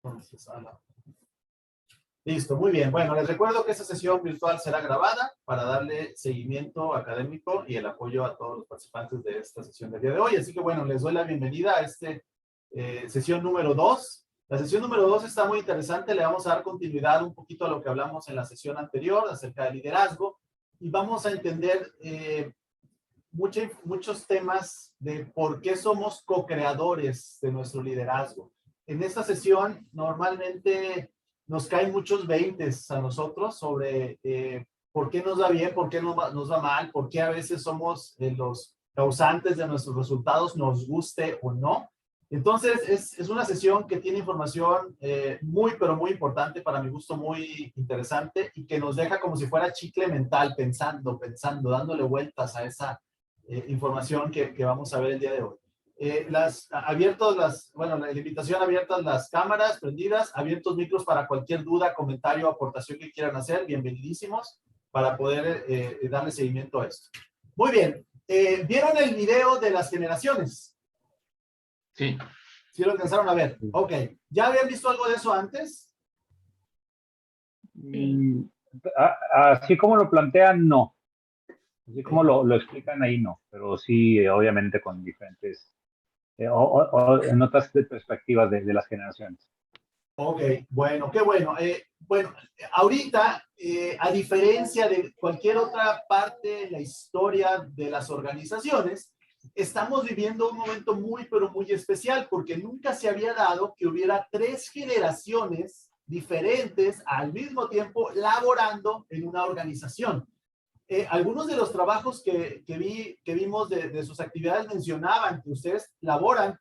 Entonces, listo, muy bien. Bueno, les recuerdo que esta sesión virtual será grabada para darle seguimiento académico y el apoyo a todos los participantes de esta sesión del día de hoy. Así que bueno, les doy la bienvenida a esta sesión número 2. La sesión número 2 está muy interesante. Le vamos a dar continuidad un poquito a lo que hablamos en la sesión anterior acerca del liderazgo y vamos a entender muchos temas de por qué somos co-creadores de nuestro liderazgo. En esta sesión normalmente nos caen muchos veintes a nosotros sobre por qué nos va bien, por qué nos va mal, por qué a veces somos los causantes de nuestros resultados, nos guste o no. Entonces es una sesión que tiene información muy, pero muy importante, para mi gusto muy interesante y que nos deja como si fuera chicle mental, pensando, dándole vueltas a esa información que vamos a ver el día de hoy. La invitación abiertas las cámaras prendidas, abiertos micros para cualquier duda, comentario o aportación que quieran hacer, bienvenidísimos para poder darle seguimiento a esto. Muy bien, ¿vieron el video de las generaciones? Sí. ¿Sí lo alcanzaron a ver? Ok, ¿ya habían visto algo de eso antes? Así como lo plantean, no. Así como lo explican ahí, no. Pero sí, obviamente con diferentes, en otras perspectivas de las generaciones. Ok, bueno, qué bueno. Bueno, ahorita, a diferencia de cualquier otra parte en la historia de las organizaciones, estamos viviendo un momento muy, pero muy especial, porque nunca se había dado que hubiera 3 generaciones diferentes al mismo tiempo laborando en una organización. Algunos de los trabajos que vimos de sus actividades mencionaban que ustedes laboran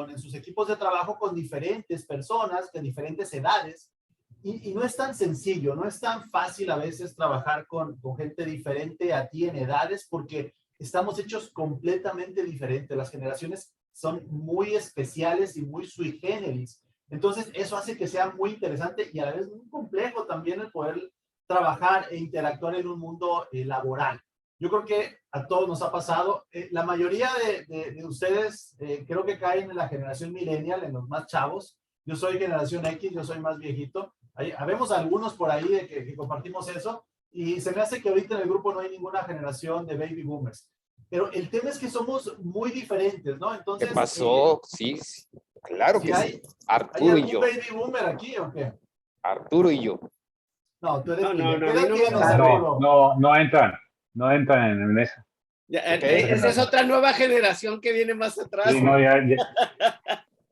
en sus equipos de trabajo con diferentes personas, de diferentes edades, y no es tan sencillo, no es tan fácil a veces trabajar con gente diferente a ti en edades, porque estamos hechos completamente diferentes. Las generaciones son muy especiales y muy sui generis. Entonces, eso hace que sea muy interesante y a la vez muy complejo también el poder trabajar e interactuar en un mundo laboral. Yo creo que a todos nos ha pasado. La mayoría de ustedes creo que caen en la generación millennial, en los más chavos. Yo soy generación X, yo soy más viejito. Habemos algunos por ahí de que compartimos eso y se me hace que ahorita en el grupo no hay ninguna generación de baby boomers. Pero el tema es que somos muy diferentes, ¿no? Entonces, ¿qué pasó? Sí, claro que sí. Arturo y yo. ¿hay algún baby boomer aquí o qué? Arturo y yo. No, tú eres No, ¿Qué edad tienes, no, Arturo? No entran en eso. Esa es otra nueva generación que viene más atrás. Sí, no,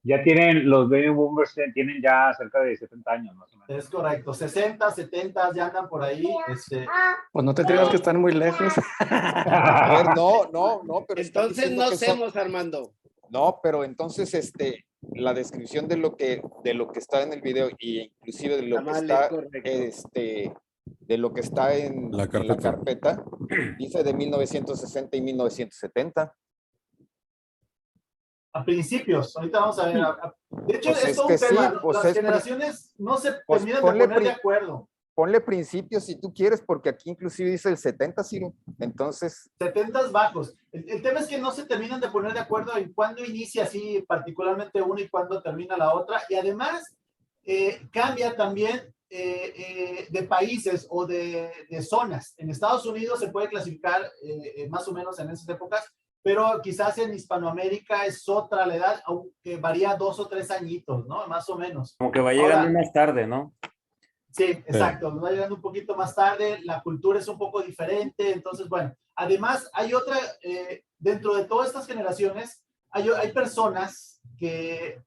ya tienen, los baby boomers tienen ya cerca de 70 años, más o menos. Es correcto, 60, 70 ya andan por ahí. Pues no te creas que están muy lejos. A ver, no, pero entonces no hacemos, Armando. No, pero entonces la descripción de lo que está en el video y inclusive de lo que está de lo que está en la carpeta dice de 1960 y 1970. A principios, ahorita vamos a ver. De hecho, Pues es todo un tema. Las generaciones no se terminan de poner de acuerdo. Ponle principios si tú quieres, porque aquí inclusive dice el 70, Ciro. Entonces... 70 bajos. El tema es que no se terminan de poner de acuerdo en cuándo inicia así particularmente uno y cuándo termina la otra. Y además, cambia también de países o de zonas. En Estados Unidos se puede clasificar más o menos en esas épocas, pero quizás en Hispanoamérica es otra la edad, aunque varía 2 o 3 añitos, ¿no? Más o menos. Como que va llegando más tarde, ¿no? Sí, exacto, nos va llegando un poquito más tarde, la cultura es un poco diferente, entonces, bueno, además hay otra, dentro de todas estas generaciones, hay personas que,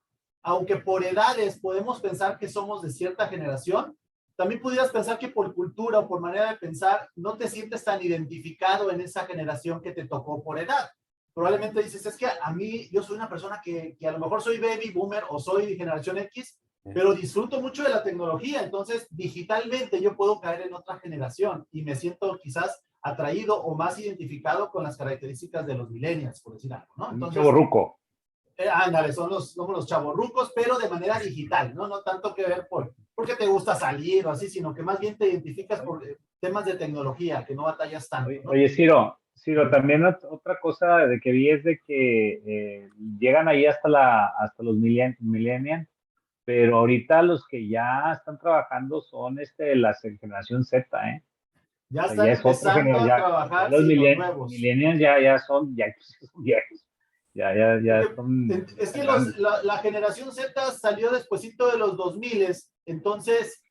aunque por edades podemos pensar que somos de cierta generación, también pudieras pensar que por cultura o por manera de pensar no te sientes tan identificado en esa generación que te tocó por edad. Probablemente dices, es que a mí, yo soy una persona que a lo mejor soy baby boomer o soy generación X, pero disfruto mucho de la tecnología, entonces digitalmente yo puedo caer en otra generación y me siento quizás atraído o más identificado con las características de los millennials, por decir algo, ¿no? Entonces, chavorruco. Ándale, somos los chavorrucos, pero de manera digital, ¿no? No tanto que ver porque te gusta salir o así, sino que más bien te identificas por temas de tecnología, que no batallas tanto, ¿no? Oye, Ciro, también otra cosa de que vi es de que llegan ahí hasta los millennials pero ahorita los que ya están trabajando son la generación Z, ¿eh? Ya O sea, están ya es otra empezando a generación, trabajar, los sí, los nuevos. millennials ya son viejos, ya son Es que grandes. la generación Z salió despuesito de los 2000, entonces,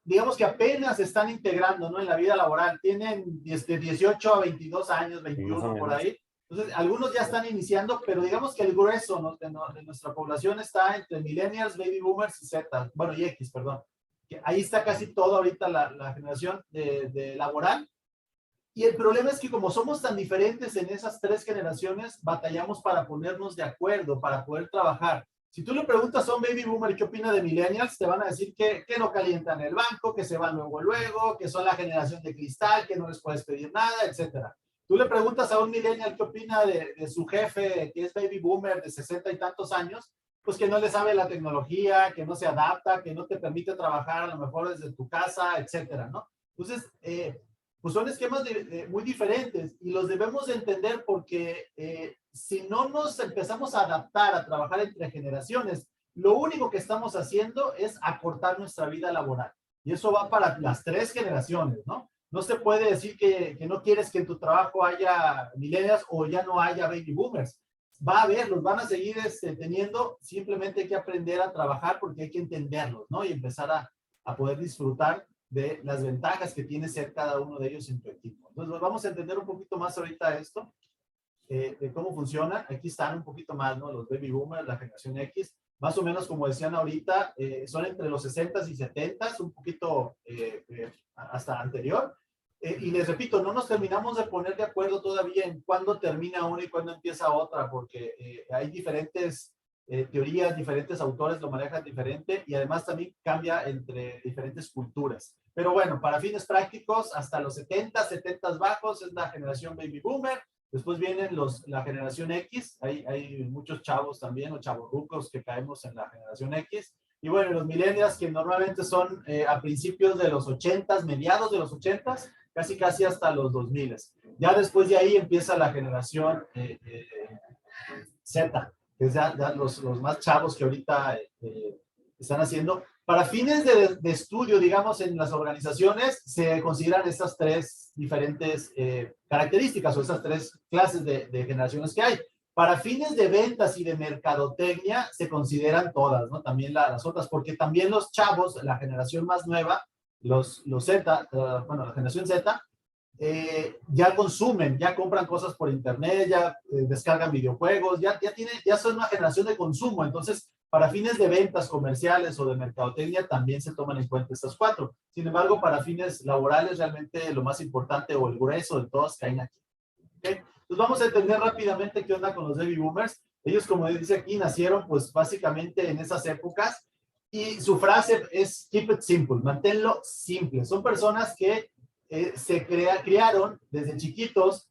digamos que apenas se están integrando, ¿no? En la vida laboral. Tienen desde 18 a 22 años, 21 por ahí. Entonces, algunos ya están iniciando, pero digamos que el grueso, ¿no? de nuestra población está entre millennials, baby boomers y Z, bueno, y X, perdón. Que ahí está casi todo ahorita la generación de laboral. Y el problema es que como somos tan diferentes en esas tres generaciones, batallamos para ponernos de acuerdo, para poder trabajar. Si tú le preguntas a un baby boomer qué opina de millennials, te van a decir que no calientan el banco, que se van luego, que son la generación de cristal, que no les puedes pedir nada, etcétera. Tú le preguntas a un millennial qué opina de su jefe, que es baby boomer de 60 y tantos años, pues que no le sabe la tecnología, que no se adapta, que no te permite trabajar a lo mejor desde tu casa, etcétera, ¿no? Entonces, pues son esquemas muy diferentes y los debemos de entender porque si no nos empezamos a adaptar a trabajar entre generaciones, lo único que estamos haciendo es acortar nuestra vida laboral. Y eso va para las tres generaciones, ¿no? No se puede decir que no quieres que en tu trabajo haya millennials o ya no haya baby boomers. Va a haber, los van a seguir teniendo, simplemente hay que aprender a trabajar porque hay que entenderlos, ¿no? Y empezar a poder disfrutar de las ventajas que tiene ser cada uno de ellos en tu equipo. Entonces, vamos a entender un poquito más ahorita esto, de cómo funciona. Aquí están un poquito más, ¿no? Los baby boomers, la generación X, más o menos como decían ahorita, son entre los 60s y 70s, un poquito hasta anterior. Y les repito, no nos terminamos de poner de acuerdo todavía en cuándo termina una y cuándo empieza otra, porque hay diferentes teorías, diferentes autores lo manejan diferente y además también cambia entre diferentes culturas. Pero bueno, para fines prácticos, hasta los 70 bajos es la generación baby boomer. Después vienen la generación X. Hay muchos chavos también, o chavorrucos que caemos en la generación X. Y bueno, los millennials que normalmente son a principios de los 80s, mediados de los 80s, casi hasta los 2000. Ya después de ahí empieza la generación Z, que es ya los más chavos que ahorita están haciendo. Para fines de estudio, digamos, en las organizaciones, se consideran estas tres diferentes características o estas tres clases de generaciones que hay. Para fines de ventas y de mercadotecnia, se consideran todas, ¿no? También las otras, porque también los chavos, la generación más nueva, los Z, bueno, la generación Z, ya consumen, ya compran cosas por internet, ya descargan videojuegos, ya son una generación de consumo. Entonces, para fines de ventas comerciales o de mercadotecnia también se toman en cuenta estas cuatro. Sin embargo, para fines laborales, realmente lo más importante o el grueso de todos caen aquí. ¿Okay? Entonces, vamos a entender rápidamente qué onda con los baby boomers. Ellos, como dice aquí, nacieron pues básicamente en esas épocas y su frase es keep it simple, manténlo simple. Son personas que se criaron desde chiquitos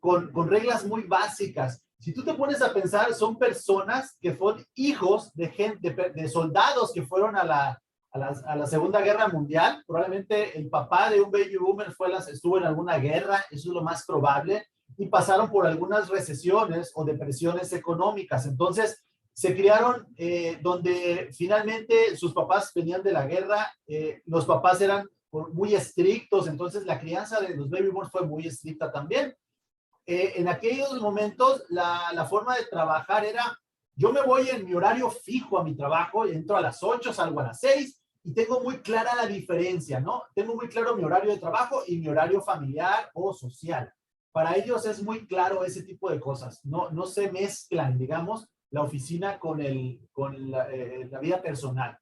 con reglas muy básicas. Si tú te pones a pensar, son personas que fueron hijos de soldados que fueron a la Segunda Guerra Mundial. Probablemente el papá de un baby boomer estuvo en alguna guerra, eso es lo más probable, y pasaron por algunas recesiones o depresiones económicas. Entonces, se criaron donde finalmente sus papás venían de la guerra, los papás eran muy estrictos, entonces la crianza de los baby boomers fue muy estricta también. En aquellos momentos la forma de trabajar era, yo me voy en mi horario fijo a mi trabajo, entro a las 8, salgo a las 6 y tengo muy clara la diferencia, ¿no? Tengo muy claro mi horario de trabajo y mi horario familiar o social. Para ellos es muy claro ese tipo de cosas, no se mezclan, digamos, la oficina con la vida personal.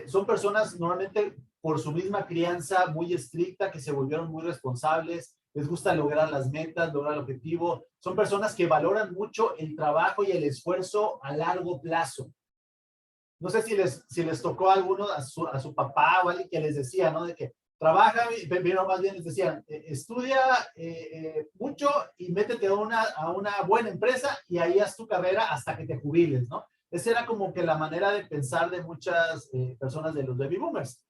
Son personas normalmente por su misma crianza muy estricta que se volvieron muy responsables, les gusta lograr las metas, lograr el objetivo. Son personas que valoran mucho el trabajo y el esfuerzo a largo plazo. No sé si les tocó a alguno, a su papá o alguien que les decía, ¿no? De que trabaja, pero más bien les decían, estudia mucho y métete a una buena empresa y ahí haz tu carrera hasta que te jubiles, ¿no? Esa era como que la manera de pensar de muchas personas de los baby boomers.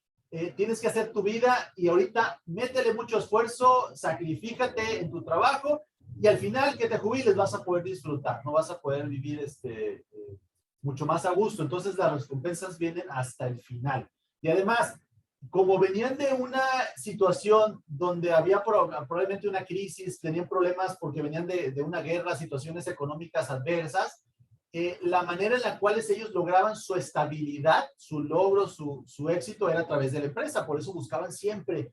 Tienes que hacer tu vida y ahorita métele mucho esfuerzo, sacrifícate en tu trabajo y al final que te jubiles vas a poder disfrutar, no vas a poder vivir mucho más a gusto. Entonces las recompensas vienen hasta el final. Y además, como venían de una situación donde había probablemente una crisis, tenían problemas porque venían de una guerra, situaciones económicas adversas, la manera en la cual ellos lograban su estabilidad, su logro, su éxito era a través de la empresa. Por eso buscaban siempre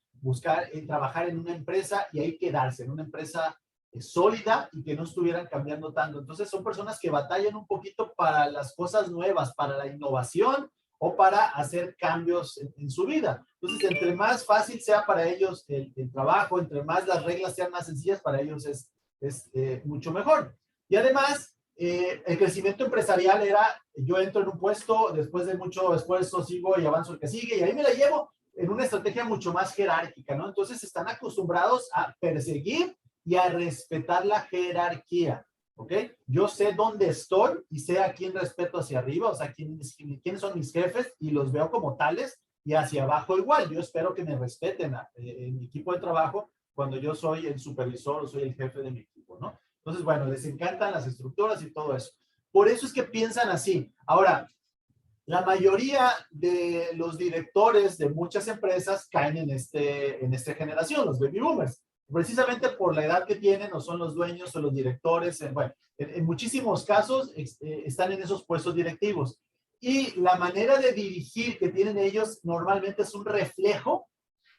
trabajar en una empresa y ahí quedarse, en una empresa sólida y que no estuvieran cambiando tanto. Entonces son personas que batallan un poquito para las cosas nuevas, para la innovación o para hacer cambios en su vida. Entonces, entre más fácil sea para ellos el trabajo, entre más las reglas sean más sencillas, para ellos es mucho mejor. Y además, el crecimiento empresarial era, yo entro en un puesto, después de mucho esfuerzo sigo y avanzo el que sigue, y ahí me la llevo en una estrategia mucho más jerárquica, ¿no? Entonces están acostumbrados a perseguir y a respetar la jerarquía, ¿ok? Yo sé dónde estoy y sé a quién respeto hacia arriba, o sea, quiénes son mis jefes y los veo como tales, y hacia abajo igual. Yo espero que me respeten en mi equipo de trabajo cuando yo soy el supervisor o soy el jefe de mi equipo, ¿no? Entonces, bueno, les encantan las estructuras y todo eso. Por eso es que piensan así. Ahora, la mayoría de los directores de muchas empresas caen en esta generación, los baby boomers, precisamente por la edad que tienen, o son los dueños o los directores. Bueno, en muchísimos casos están en esos puestos directivos. Y la manera de dirigir que tienen ellos normalmente es un reflejo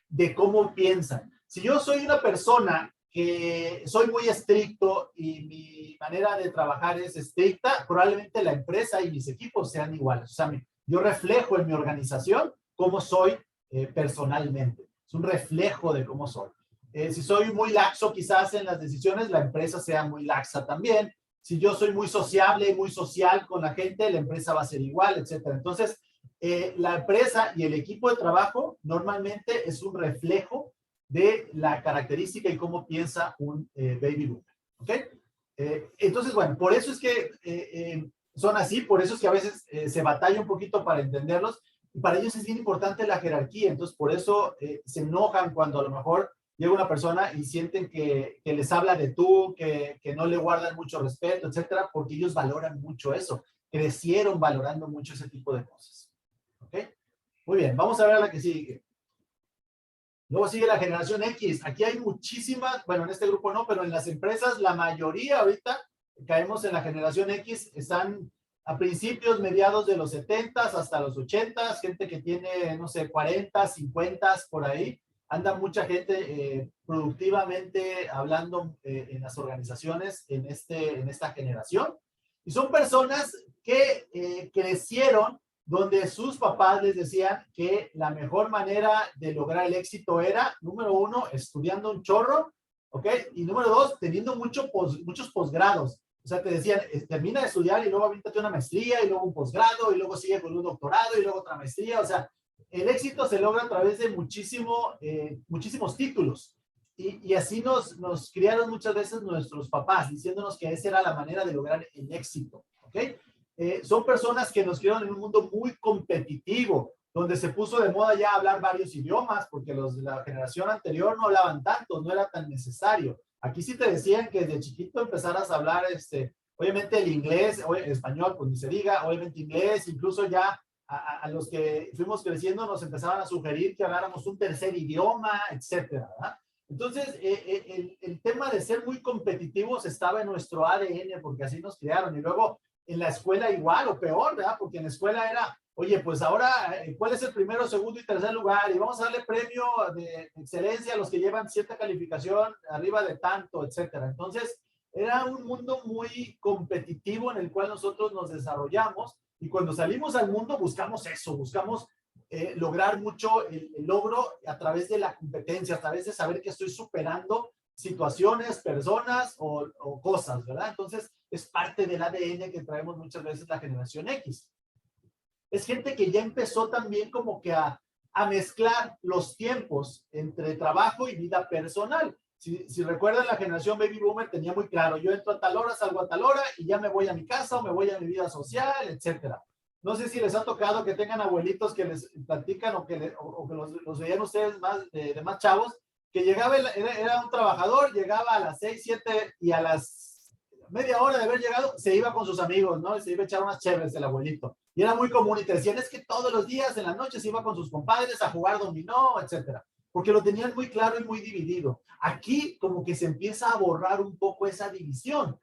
de cómo piensan. Si yo soy una persona que soy muy estricto y mi manera de trabajar es estricta, probablemente la empresa y mis equipos sean iguales. O sea, yo reflejo en mi organización cómo soy personalmente. Es un reflejo de cómo soy. Si soy muy laxo quizás en las decisiones, la empresa sea muy laxa también. Si yo soy muy sociable y muy social con la gente, la empresa va a ser igual, etcétera. Entonces, la empresa y el equipo de trabajo normalmente es un reflejo de la característica y cómo piensa un baby boomer, ¿ok? Entonces, bueno, por eso es que son así, por eso es que a veces se batalla un poquito para entenderlos, y para ellos es bien importante la jerarquía. Entonces por eso se enojan cuando a lo mejor llega una persona y sienten que les habla de tú, que no le guardan mucho respeto, etcétera, porque ellos valoran mucho eso, crecieron valorando mucho ese tipo de cosas, ¿ok? Muy bien, vamos a ver a la que sigue. Luego sigue la generación X. Aquí hay muchísimas, bueno, en este grupo no, pero en las empresas la mayoría ahorita caemos en la generación X, están a principios, mediados de los 70s hasta los 80s, gente que tiene, no sé, 40, 50 por ahí. Anda mucha gente productivamente hablando en las organizaciones en esta generación. Y son personas que crecieron donde sus papás les decían que la mejor manera de lograr el éxito era, número uno, estudiando un chorro, ¿ok? Y número dos, teniendo muchos posgrados. O sea, te decían, termina de estudiar y luego avíntate una maestría y luego un posgrado y luego sigue con un doctorado y luego otra maestría. O sea, el éxito se logra a través de muchísimos títulos. Y así nos criaron muchas veces nuestros papás, diciéndonos que esa era la manera de lograr el éxito, ¿ok? Son personas que nos criaron en un mundo muy competitivo, donde se puso de moda ya hablar varios idiomas, porque los de la generación anterior no hablaban tanto, no era tan necesario. Aquí sí te decían que desde chiquito empezaras a hablar, obviamente el inglés, o el español, pues ni se diga, obviamente inglés, incluso ya a los que fuimos creciendo nos empezaban a sugerir que habláramos un tercer idioma, etcétera, ¿verdad? Entonces, el tema de ser muy competitivos estaba en nuestro ADN, porque así nos criaron. Y luego en la escuela igual o peor, ¿verdad? Porque en la escuela era, oye, pues ahora, ¿cuál es el primero, segundo y tercer lugar? Y vamos a darle premio de excelencia a los que llevan cierta calificación arriba de tanto, etcétera. Entonces, era un mundo muy competitivo en el cual nosotros nos desarrollamos, y cuando salimos al mundo buscamos eso, buscamos lograr mucho el logro a través de la competencia, a través de saber que estoy superando situaciones, personas o cosas, ¿verdad? Entonces, es parte del ADN que traemos muchas veces la generación X. Es gente que ya empezó también como que a mezclar los tiempos entre trabajo y vida personal. Si recuerdan, la generación Baby Boomer tenía muy claro, yo entro a tal hora, salgo a tal hora y ya me voy a mi casa o me voy a mi vida social, etcétera. No sé si les ha tocado que tengan abuelitos que les platican o que los veían ustedes más de más chavos, que llegaba, era un trabajador, llegaba a las 6, 7 y a las media hora de haber llegado, se iba con sus amigos, ¿no? Se iba a echar unas chéveres el abuelito. Y era muy común y te decían, es que todos los días en la noche se iba con sus compadres a jugar dominó, etcétera. Porque lo tenían muy claro y muy dividido. Aquí como que se empieza a borrar un poco esa división.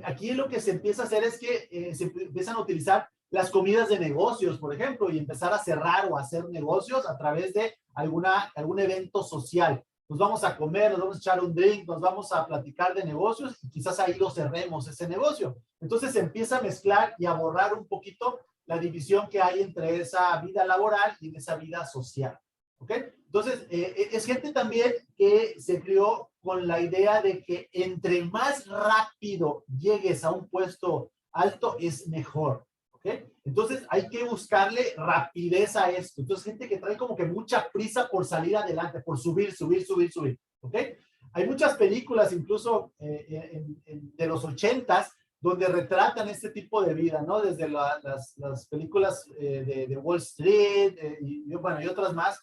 Aquí lo que se empieza a hacer es que se empiezan a utilizar las comidas de negocios, por ejemplo, y empezar a cerrar o a hacer negocios a través de algún evento social. Nos vamos a comer, nos vamos a echar un drink, nos vamos a platicar de negocios y quizás ahí lo cerremos ese negocio. Entonces se empieza a mezclar y a borrar un poquito la división que hay entre esa vida laboral y esa vida social. ¿Ok? Entonces, es gente también que se crió con la idea de que entre más rápido llegues a un puesto alto es mejor. ¿Ok? Entonces, hay que buscarle rapidez a esto. Entonces, gente que trae como que mucha prisa por salir adelante, por subir. ¿Ok? Hay muchas películas, incluso de los 80s, donde retratan este tipo de vida, ¿no? Desde las películas de Wall Street y otras más.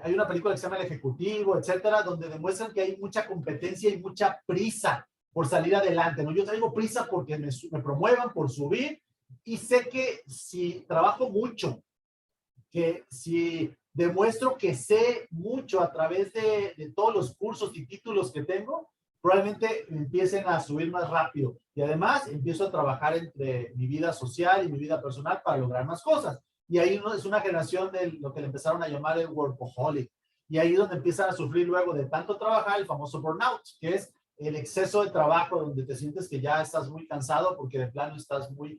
Hay una película que se llama El Ejecutivo, etcétera, donde demuestran que hay mucha competencia y mucha prisa por salir adelante, ¿no? Yo traigo prisa porque me promuevan por subir y sé que si trabajo mucho, que si demuestro que sé mucho a través de todos los cursos y títulos que tengo, probablemente empiecen a subir más rápido. Y además empiezo a trabajar entre mi vida social y mi vida personal para lograr más cosas. Y ahí es una generación de lo que le empezaron a llamar el workaholic. Y ahí es donde empiezan a sufrir luego de tanto trabajar el famoso burnout, que es el exceso de trabajo donde te sientes que ya estás muy cansado porque de plano estás muy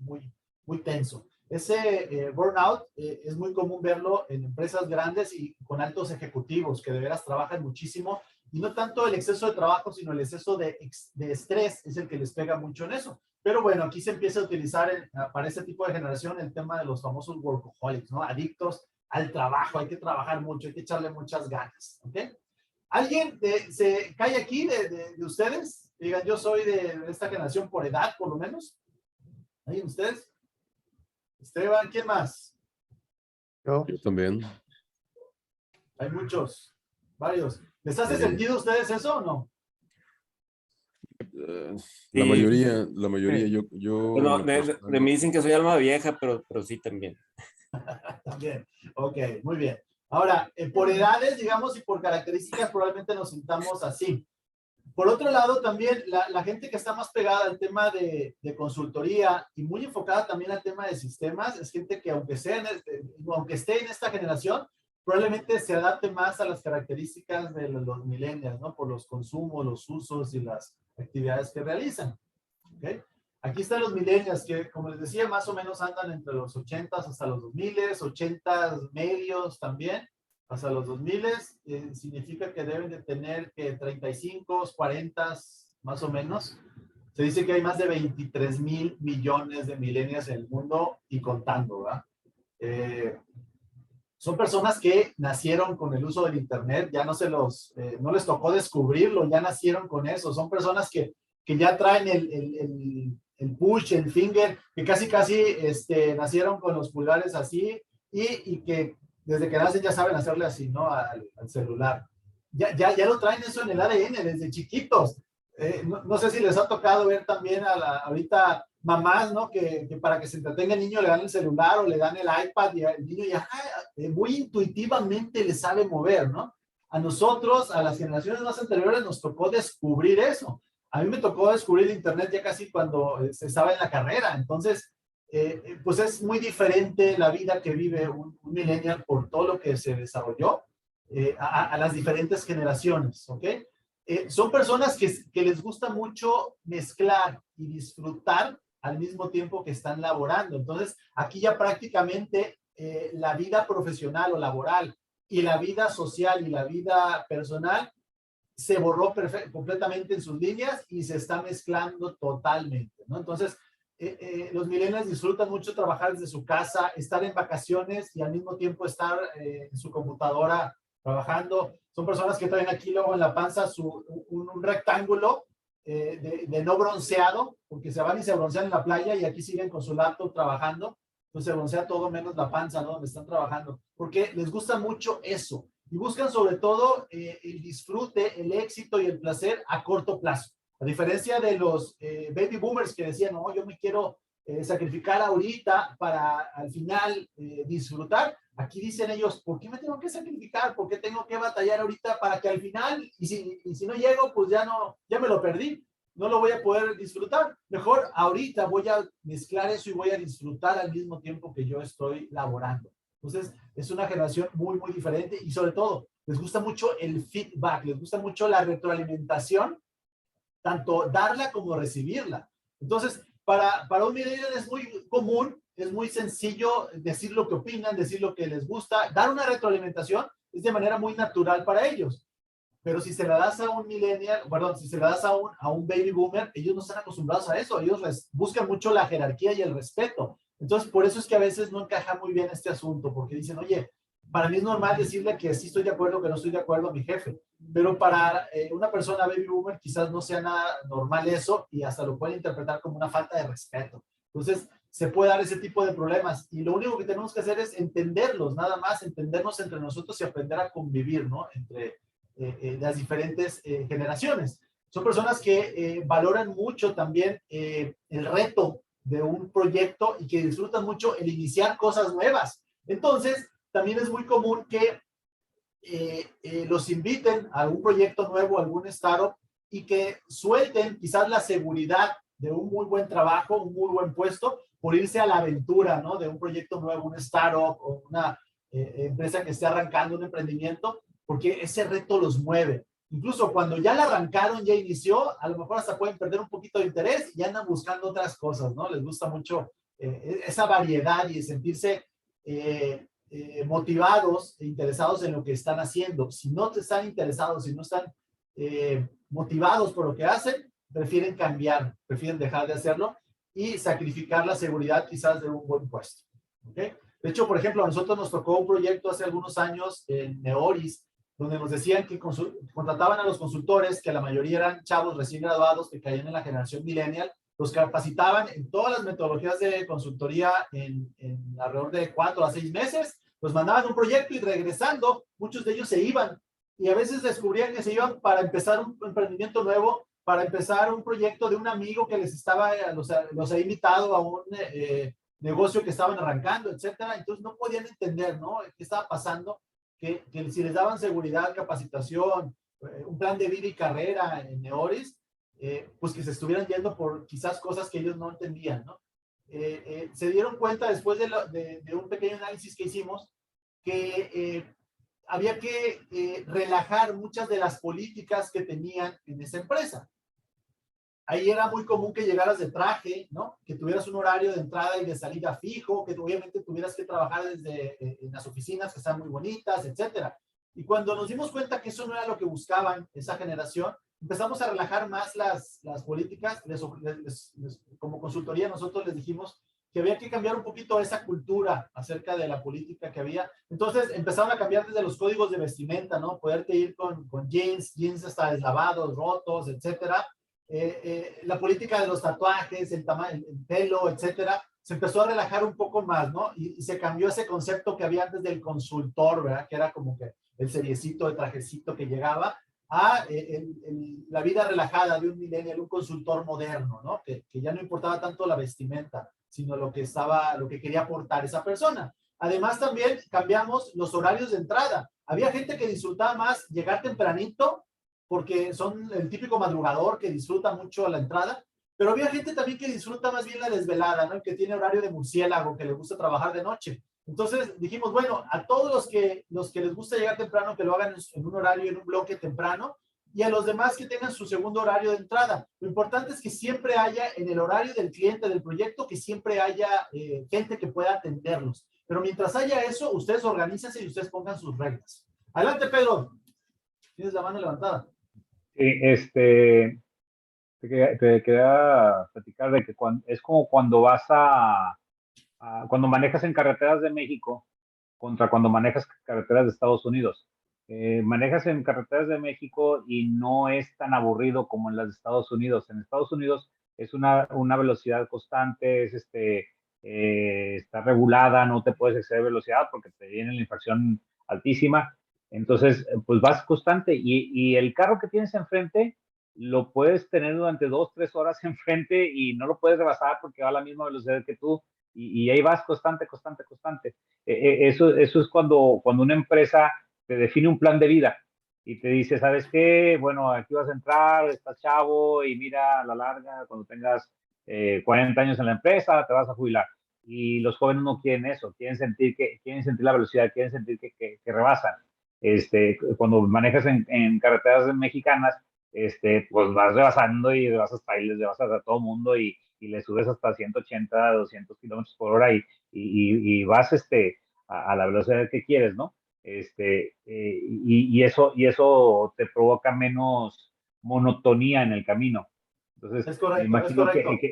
tenso. Ese burnout es muy común verlo en empresas grandes y con altos ejecutivos que de veras trabajan muchísimo. Y no tanto el exceso de trabajo, sino el exceso de estrés es el que les pega mucho en eso. Pero bueno, aquí se empieza a utilizar para este tipo de generación el tema de los famosos workaholics, ¿no? Adictos al trabajo, hay que trabajar mucho, hay que echarle muchas ganas, ¿ok? ¿Alguien se cae aquí de ustedes? Digan, yo soy de esta generación por edad, por lo menos. ¿Alguien de ustedes? Esteban, ¿quién más? Yo también. Hay muchos, varios. ¿Les hace sentido a ustedes eso o no? La mayoría, yo Bueno, de mí dicen que soy alma vieja, pero sí también. También, ok, muy bien. Ahora, por edades, digamos, y por características, probablemente nos sintamos así. Por otro lado, también la gente que está más pegada al tema de consultoría y muy enfocada también al tema de sistemas, es gente que aunque esté en esta generación, probablemente se adapte más a las características de los millennials, ¿no? Por los consumos, los usos y las actividades que realizan. ¿Okay? Aquí están los millennials que, como les decía, más o menos andan entre los 80s hasta los 2000s, 80s medios también, hasta los 2000s. Significa que deben de tener que 35, 40 más o menos. Se dice que hay más de 23,000 millones de millennials en el mundo y contando, ¿verdad? Son personas que nacieron con el uso del internet, ya no les tocó descubrirlo, ya nacieron con eso. Son personas que ya traen el push, el finger, que casi nacieron con los pulgares así y que desde que nacen ya saben hacerle así, ¿no? Al celular. Ya lo traen eso en el ADN desde chiquitos. No sé si les ha tocado ver también ahorita mamás, ¿no? Que para que se entretenga el niño le dan el celular o le dan el iPad y el niño ya muy intuitivamente le sabe mover, ¿no? A nosotros, a las generaciones más anteriores, nos tocó descubrir eso. A mí me tocó descubrir el internet ya casi cuando se estaba en la carrera. Entonces, pues es muy diferente la vida que vive un millennial por todo lo que se desarrolló a las diferentes generaciones, ¿ok? Son personas que les gusta mucho mezclar y disfrutar al mismo tiempo que están laborando. Entonces, aquí ya prácticamente la vida profesional o laboral y la vida social y la vida personal se borró completamente en sus líneas y se está mezclando totalmente, ¿no? Entonces, los millennials disfrutan mucho trabajar desde su casa, estar en vacaciones y al mismo tiempo estar en su computadora trabajando. Son personas que traen aquí luego en la panza un rectángulo de no bronceado, porque se van y se broncean en la playa y aquí siguen con su laptop trabajando. Entonces se broncea todo menos la panza, ¿no? Donde están trabajando, porque les gusta mucho eso. Y buscan sobre todo el disfrute, el éxito y el placer a corto plazo. A diferencia de los baby boomers que decían, no, yo me quiero sacrificar ahorita para al final disfrutar. Aquí dicen ellos, ¿por qué me tengo que sacrificar? ¿Por qué tengo que batallar ahorita para que al final, y si no llego, pues ya me lo perdí, no lo voy a poder disfrutar? Mejor ahorita voy a mezclar eso y voy a disfrutar al mismo tiempo que yo estoy laborando. Entonces, es una generación muy, muy diferente y sobre todo, les gusta mucho el feedback, les gusta mucho la retroalimentación, tanto darla como recibirla. Entonces, para un millennial es muy común, es muy sencillo decir lo que opinan, decir lo que les gusta, dar una retroalimentación es de manera muy natural para ellos. Pero si se la das a un millennial, perdón, si se la das a un baby boomer, ellos no están acostumbrados a eso, ellos buscan mucho la jerarquía y el respeto. Entonces, por eso es que a veces no encaja muy bien este asunto, porque dicen, oye, para mí es normal decirle que sí estoy de acuerdo, que no estoy de acuerdo a mi jefe, pero para una persona baby boomer quizás no sea nada normal eso y hasta lo pueden interpretar como una falta de respeto. Entonces, se puede dar ese tipo de problemas y lo único que tenemos que hacer es entenderlos, nada más, entendernos entre nosotros y aprender a convivir, ¿no? Entre las diferentes generaciones. Son personas que valoran mucho también el reto de un proyecto y que disfrutan mucho el iniciar cosas nuevas. Entonces, también es muy común que los inviten a algún proyecto nuevo, algún startup, y que suelten quizás la seguridad de un muy buen trabajo, un muy buen puesto, por irse a la aventura, ¿no? De un proyecto nuevo, un startup o una empresa que esté arrancando un emprendimiento, porque ese reto los mueve. Incluso cuando ya la arrancaron, ya inició, a lo mejor hasta pueden perder un poquito de interés y andan buscando otras cosas, ¿no? Les gusta mucho esa variedad y sentirse motivados e interesados en lo que están haciendo. Si no están interesados, si no están motivados por lo que hacen, prefieren cambiar, prefieren dejar de hacerlo y sacrificar la seguridad quizás de un buen puesto. ¿Okay? De hecho, por ejemplo, a nosotros nos tocó un proyecto hace algunos años en Neoris, donde nos decían que contrataban a los consultores, que la mayoría eran chavos recién graduados que caían en la generación millennial, los capacitaban en todas las metodologías de consultoría en alrededor de 4 a 6 meses, los mandaban a un proyecto y regresando, muchos de ellos se iban y a veces descubrían que se iban para empezar un emprendimiento nuevo, para empezar un proyecto de un amigo que les estaba, los había invitado a un negocio que estaban arrancando, etcétera. Entonces no podían entender, ¿no? ¿Qué estaba pasando? Que si les daban seguridad, capacitación, un plan de vida y carrera en Neoris, pues que se estuvieran yendo por quizás cosas que ellos no entendían, ¿no? Se dieron cuenta después de un pequeño análisis que hicimos que había que relajar muchas de las políticas que tenían en esa empresa. Ahí era muy común que llegaras de traje, ¿no? Que tuvieras un horario de entrada y de salida fijo, que obviamente tuvieras que trabajar desde en las oficinas que están muy bonitas, etcétera. Y cuando nos dimos cuenta que eso no era lo que buscaban esa generación, empezamos a relajar más las políticas. Como consultoría nosotros les dijimos que había que cambiar un poquito esa cultura acerca de la política que había. Entonces empezaron a cambiar desde los códigos de vestimenta, ¿no? Poderte ir con jeans hasta deslavados, rotos, etcétera. La política de los tatuajes, el pelo, etcétera, se empezó a relajar un poco más, ¿no? Y se cambió ese concepto que había antes del consultor, ¿verdad? Que era como que el seriecito, el trajecito que llegaba a la vida relajada de un millennial, un consultor moderno, ¿no? Que ya no importaba tanto la vestimenta, sino lo que quería aportar esa persona. Además, también cambiamos los horarios de entrada. Había gente que disfrutaba más llegar tempranito, porque son el típico madrugador que disfruta mucho la entrada, pero había gente también que disfruta más bien la desvelada, ¿no? Que tiene horario de murciélago, que le gusta trabajar de noche. Entonces dijimos, bueno, a todos los que les gusta llegar temprano, que lo hagan en un horario, en un bloque temprano, y a los demás que tengan su segundo horario de entrada. Lo importante es que siempre haya, en el horario del cliente del proyecto, que siempre haya gente que pueda atenderlos. Pero mientras haya eso, ustedes organícense y ustedes pongan sus reglas. Adelante, Pedro. Tienes la mano levantada. Sí, te quería platicar de que es como cuando vas cuando manejas en carreteras de México contra cuando manejas carreteras de Estados Unidos. Manejas en carreteras de México y no es tan aburrido como en las de Estados Unidos. En Estados Unidos es una velocidad constante, está regulada, no te puedes exceder velocidad porque te viene la infracción altísima. Entonces, pues vas constante y el carro que tienes enfrente lo puedes tener durante 2, 3 horas enfrente y no lo puedes rebasar porque va a la misma velocidad que tú y ahí vas constante. Eso es cuando una empresa te define un plan de vida y te dice, ¿sabes qué? Bueno, aquí vas a entrar, estás chavo y mira, a la larga, cuando tengas 40 años en la empresa, te vas a jubilar. Y los jóvenes no quieren eso, quieren sentir la velocidad, quieren sentir que rebasan. Cuando manejas en carreteras mexicanas, pues vas rebasando y rebasas trailers, rebasas a todo mundo y le subes hasta 180, 200 kilómetros por hora y vas a la velocidad que quieres, ¿no? Y eso te provoca menos monotonía en el camino. Entonces, Es correcto, me imagino es correcto.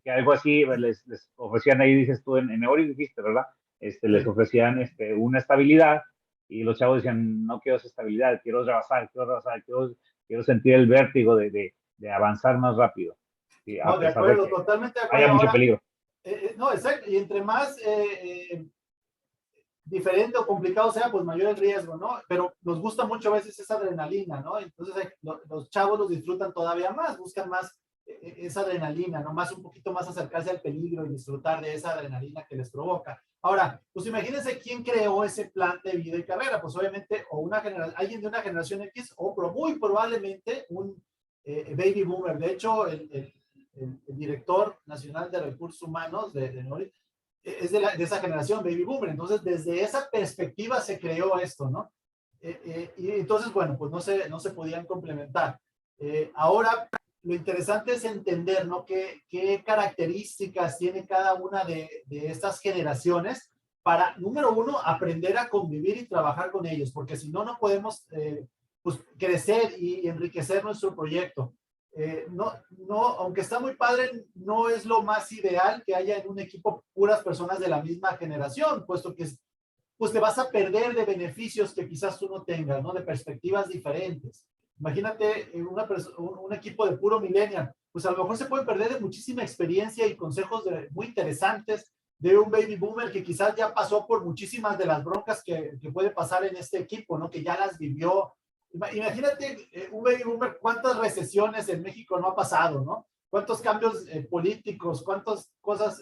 que algo así les ofrecían ahí, dices tú, en Eori dijiste, ¿verdad? Les ofrecían una estabilidad y los chavos decían, no quiero esa estabilidad, quiero rebasar, quiero sentir el vértigo de avanzar más rápido. Y No, de acuerdo, totalmente de acuerdo. Haya mucho peligro. No, exacto, y entre más diferente o complicado sea, pues mayor el riesgo, ¿no? Pero nos gusta mucho a veces esa adrenalina, ¿no? Entonces los chavos los disfrutan todavía más, buscan más esa adrenalina, ¿no? Más un poquito más acercarse al peligro y disfrutar de esa adrenalina que les provoca. Ahora, pues imagínense quién creó ese plan de vida y carrera, pues obviamente o alguien de una generación X o muy probablemente un baby boomer. De hecho, el director nacional de recursos humanos de Nori es de esa generación baby boomer. Entonces, desde esa perspectiva se creó esto, ¿no? Y entonces, bueno, pues no se podían complementar. Ahora, lo interesante es entender, ¿no? ¿Qué características tiene cada una de estas generaciones para, número uno, aprender a convivir y trabajar con ellos, porque si no, no podemos pues, crecer y enriquecer nuestro proyecto. Aunque está muy padre, no es lo más ideal que haya en un equipo puras personas de la misma generación, puesto que pues te vas a perder de beneficios que quizás tú no tengas, ¿no? De perspectivas diferentes. Imagínate un equipo de puro millennial, pues a lo mejor se pueden perder de muchísima experiencia y consejos muy interesantes de un baby boomer que quizás ya pasó por muchísimas de las broncas que puede pasar en este equipo, ¿no? Que ya las vivió. Imagínate un baby boomer, cuántas recesiones en México no ha pasado, ¿no? Cuántos cambios políticos, cuántas cosas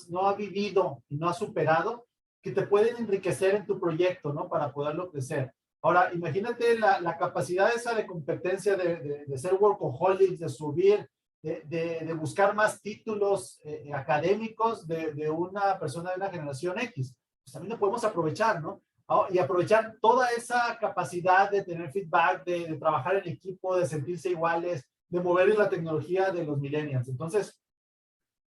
no ha vivido y no ha superado que te pueden enriquecer en tu proyecto, ¿no? Para poderlo crecer. Ahora, imagínate la capacidad esa de competencia de ser workaholics, de subir, de buscar más títulos académicos de una persona de una generación X. Pues también lo podemos aprovechar, ¿no? Y aprovechar toda esa capacidad de tener feedback, de trabajar en equipo, de sentirse iguales, de mover la tecnología de los millennials. Entonces,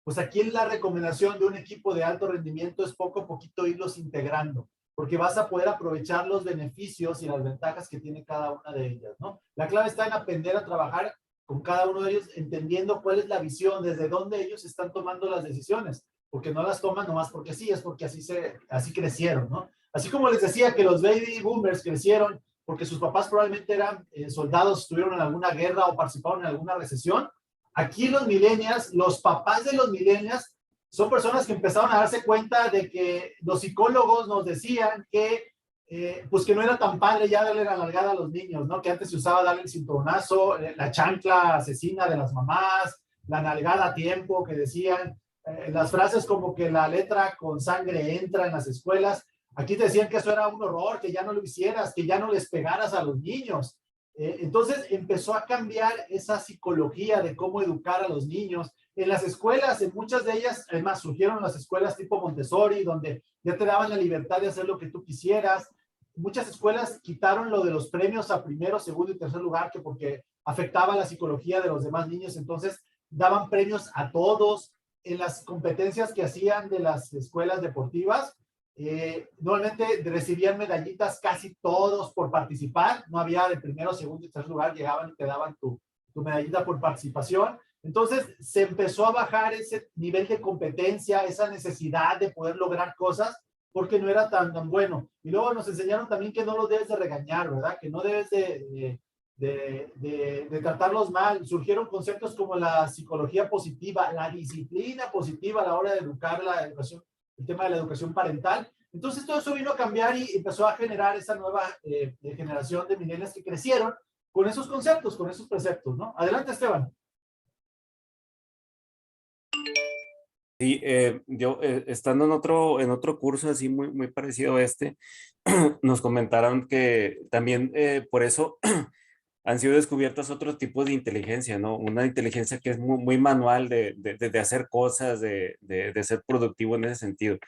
pues aquí la recomendación de un equipo de alto rendimiento es poco a poquito irlos integrando, porque vas a poder aprovechar los beneficios y las ventajas que tiene cada una de ellas, ¿no? La clave está en aprender a trabajar con cada uno de ellos, entendiendo cuál es la visión, desde dónde ellos están tomando las decisiones, porque no las toman nomás porque sí, es porque así crecieron, ¿no? Así como les decía que los baby boomers crecieron porque sus papás probablemente eran soldados, estuvieron en alguna guerra o participaron en alguna recesión. Aquí los millennials, los papás de los millennials, son personas que empezaron a darse cuenta de que los psicólogos nos decían que pues que no era tan padre ya darle la nalgada a los niños, ¿no? Que antes se usaba darle el cinturonazo, la chancla asesina de las mamás, la nalgada a tiempo, que decían, las frases como que la letra con sangre entra en las escuelas. Aquí te decían que eso era un horror, que ya no lo hicieras, que ya no les pegaras a los niños. Entonces empezó a cambiar esa psicología de cómo educar a los niños. En las escuelas, en muchas de ellas, además surgieron las escuelas tipo Montessori, donde ya te daban la libertad de hacer lo que tú quisieras. Muchas escuelas quitaron lo de los premios a primero, segundo y tercer lugar, que porque afectaba la psicología de los demás niños, entonces daban premios a todos. En las competencias que hacían de las escuelas deportivas, normalmente recibían medallitas casi todos por participar, no había de primero, segundo y tercer lugar, llegaban y te daban tu medallita por participación. Entonces se empezó a bajar ese nivel de competencia, esa necesidad de poder lograr cosas, porque no era tan bueno. Y luego nos enseñaron también que no los debes de regañar, ¿verdad? Que no debes de tratarlos mal. Surgieron conceptos como la psicología positiva, la disciplina positiva a la hora de educar la educación, el tema de la educación parental. Entonces todo eso vino a cambiar y empezó a generar esa nueva generación de millennials que crecieron con esos conceptos, con esos preceptos, ¿no? Adelante, Esteban. Sí, yo estando en otro curso así muy parecido a este, nos comentaron que también por eso han sido descubiertas otros tipos de inteligencia, ¿no? Una inteligencia que es muy manual de hacer cosas, de ser productivo en ese sentido.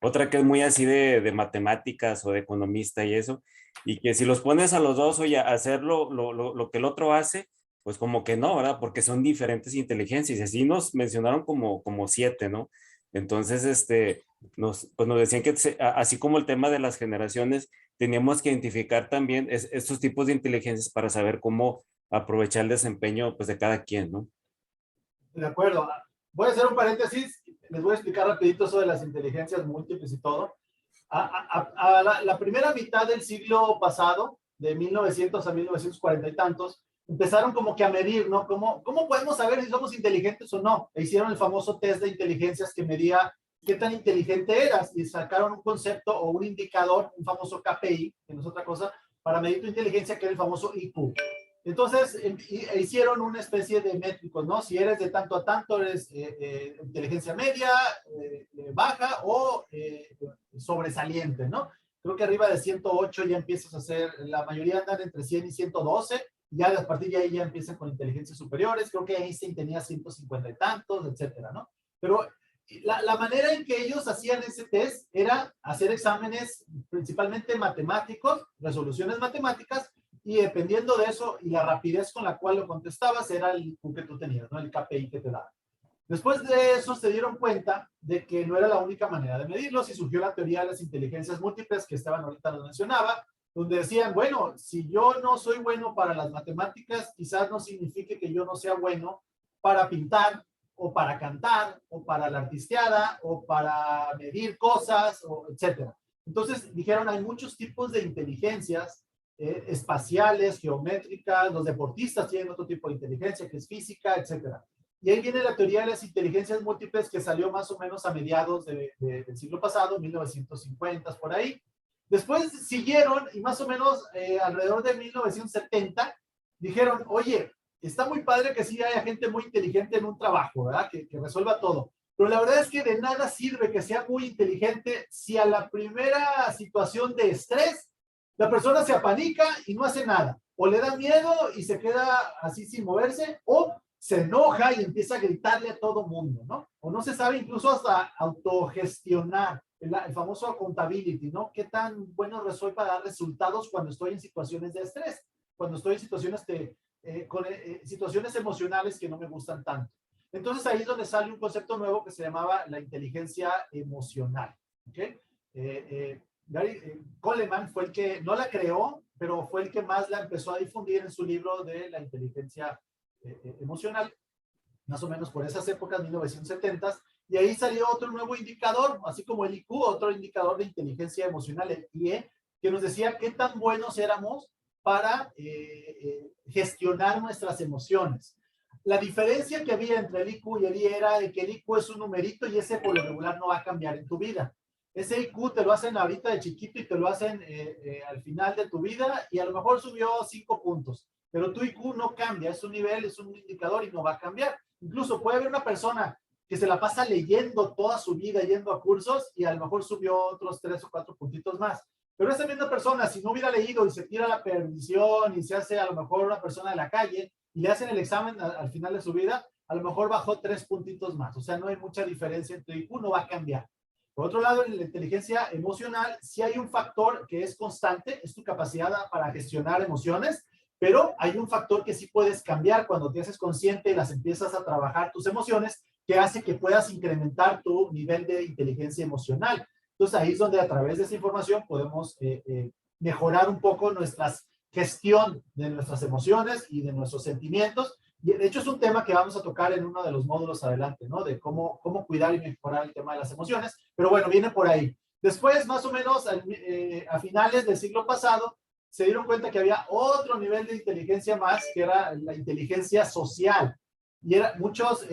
Otra que es muy así de matemáticas o de economista y eso, y que si los pones a los dos, oye, a hacer lo que el otro hace, pues como que no, ¿verdad? Porque son diferentes inteligencias, y así nos mencionaron como 7, ¿no? Entonces, pues nos decían que así como el tema de las generaciones, teníamos que identificar también estos tipos de inteligencias para saber cómo aprovechar el desempeño, pues, de cada quien, ¿no? De acuerdo. Voy a hacer un paréntesis, les voy a explicar rapidito sobre las inteligencias múltiples y todo. La primera mitad del siglo pasado, de 1900 a 1940 y tantos, empezaron como que a medir, ¿no? ¿Cómo podemos saber si somos inteligentes o no? E hicieron el famoso test de inteligencias que medía qué tan inteligente eras y sacaron un concepto o un indicador, un famoso KPI, que no es otra cosa, para medir tu inteligencia, que era el famoso IQ. Entonces, hicieron una especie de métricos, ¿no? Si eres de tanto a tanto, eres inteligencia media, baja o sobresaliente, ¿no? Creo que arriba de 108 ya empiezas a hacer, la mayoría andan entre 100 y 112, ya a partir de ahí ya empiezan con inteligencias superiores. Creo que Einstein tenía 150 y tantos, etcétera, ¿no? Pero la manera en que ellos hacían ese test era hacer exámenes principalmente matemáticos, resoluciones matemáticas, y dependiendo de eso y la rapidez con la cual lo contestabas, era el IQ que tú tenías, ¿no? El KPI que te daba. Después de eso se dieron cuenta de que no era la única manera de medirlos y surgió la teoría de las inteligencias múltiples que Esteban ahorita nos mencionaba, donde decían, bueno, si yo no soy bueno para las matemáticas, quizás no signifique que yo no sea bueno para pintar, o para cantar, o para la artisteada, o para medir cosas, o etcétera. Entonces dijeron, hay muchos tipos de inteligencias espaciales, geométricas, los deportistas tienen otro tipo de inteligencia que es física, etcétera. Y ahí viene la teoría de las inteligencias múltiples que salió más o menos a mediados del siglo pasado, 1950, por ahí. Después siguieron y más o menos alrededor de 1970 dijeron, oye, está muy padre que sí haya gente muy inteligente en un trabajo, ¿verdad? Que resuelva todo. Pero la verdad es que de nada sirve que sea muy inteligente si a la primera situación de estrés la persona se apanica y no hace nada. O le da miedo y se queda así sin moverse, o se enoja y empieza a gritarle a todo mundo, ¿no? O no se sabe incluso hasta autogestionar, el famoso accountability, ¿no? ¿Qué tan bueno soy para dar resultados cuando estoy en situaciones de estrés? Cuando estoy en situaciones con situaciones emocionales que no me gustan tanto. Entonces ahí es donde sale un concepto nuevo que se llamaba la inteligencia emocional. ¿Okay? Gary Coleman fue el que no la creó, pero fue el que más la empezó a difundir en su libro de la inteligencia emocional, más o menos por esas épocas, 1970, y ahí salió otro nuevo indicador, así como el IQ, otro indicador de inteligencia emocional, el IE, que nos decía qué tan buenos éramos para gestionar nuestras emociones. La diferencia que había entre el IQ y el IE era de que el IQ es un numerito y ese por lo regular no va a cambiar en tu vida. Ese IQ te lo hacen ahorita de chiquito y te lo hacen al final de tu vida y a lo mejor subió 5 puntos, pero tu IQ no cambia, es un nivel, es un indicador y no va a cambiar. Incluso puede haber una persona que se la pasa leyendo toda su vida, yendo a cursos y a lo mejor subió otros 3 o 4 puntitos más. Pero esa misma persona, si no hubiera leído y se tira a la perdición y se hace a lo mejor una persona de la calle y le hacen el examen al final de su vida, a lo mejor bajó 3 puntitos más. O sea, no hay mucha diferencia entre IQ, no va a cambiar. Por otro lado, en la inteligencia emocional, sí hay un factor que es constante, es tu capacidad para gestionar emociones, pero hay un factor que sí puedes cambiar cuando te haces consciente y las empiezas a trabajar tus emociones, que hace que puedas incrementar tu nivel de inteligencia emocional. Entonces ahí es donde a través de esa información podemos mejorar un poco nuestra gestión de nuestras emociones y de nuestros sentimientos. Y de hecho es un tema que vamos a tocar en uno de los módulos adelante, ¿no? De cómo cuidar y mejorar el tema de las emociones. Pero bueno, viene por ahí. Después, más o menos a finales del siglo pasado, se dieron cuenta que había otro nivel de inteligencia más, que era la inteligencia social. Y muchos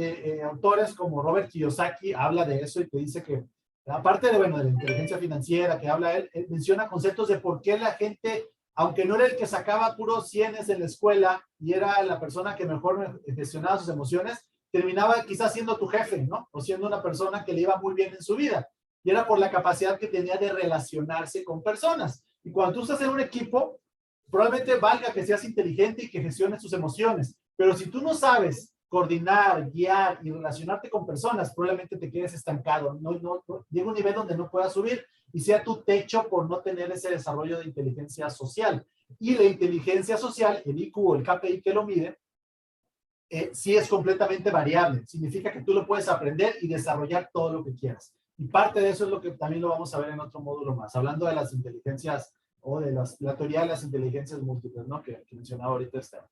autores como Robert Kiyosaki habla de eso y te dice que, aparte de, bueno, de la inteligencia financiera que habla él, menciona conceptos de por qué la gente aunque no era el que sacaba puros 100 en la escuela y era la persona que mejor gestionaba sus emociones, terminaba quizás siendo tu jefe, ¿no? O siendo una persona que le iba muy bien en su vida. Y era por la capacidad que tenía de relacionarse con personas. Y cuando tú estás en un equipo, probablemente valga que seas inteligente y que gestiones tus emociones. Pero si tú no sabes coordinar, guiar y relacionarte con personas, probablemente te quedes estancado. Llega un nivel donde no puedas subir y sea tu techo por no tener ese desarrollo de inteligencia social. Y la inteligencia social, el IQ o el KPI que lo mide, sí es completamente variable. Significa que tú lo puedes aprender y desarrollar todo lo que quieras. Y parte de eso es lo que también lo vamos a ver en otro módulo más, hablando de las inteligencias o de la teoría de las inteligencias múltiples, ¿no? Que mencionaba ahorita Esteban.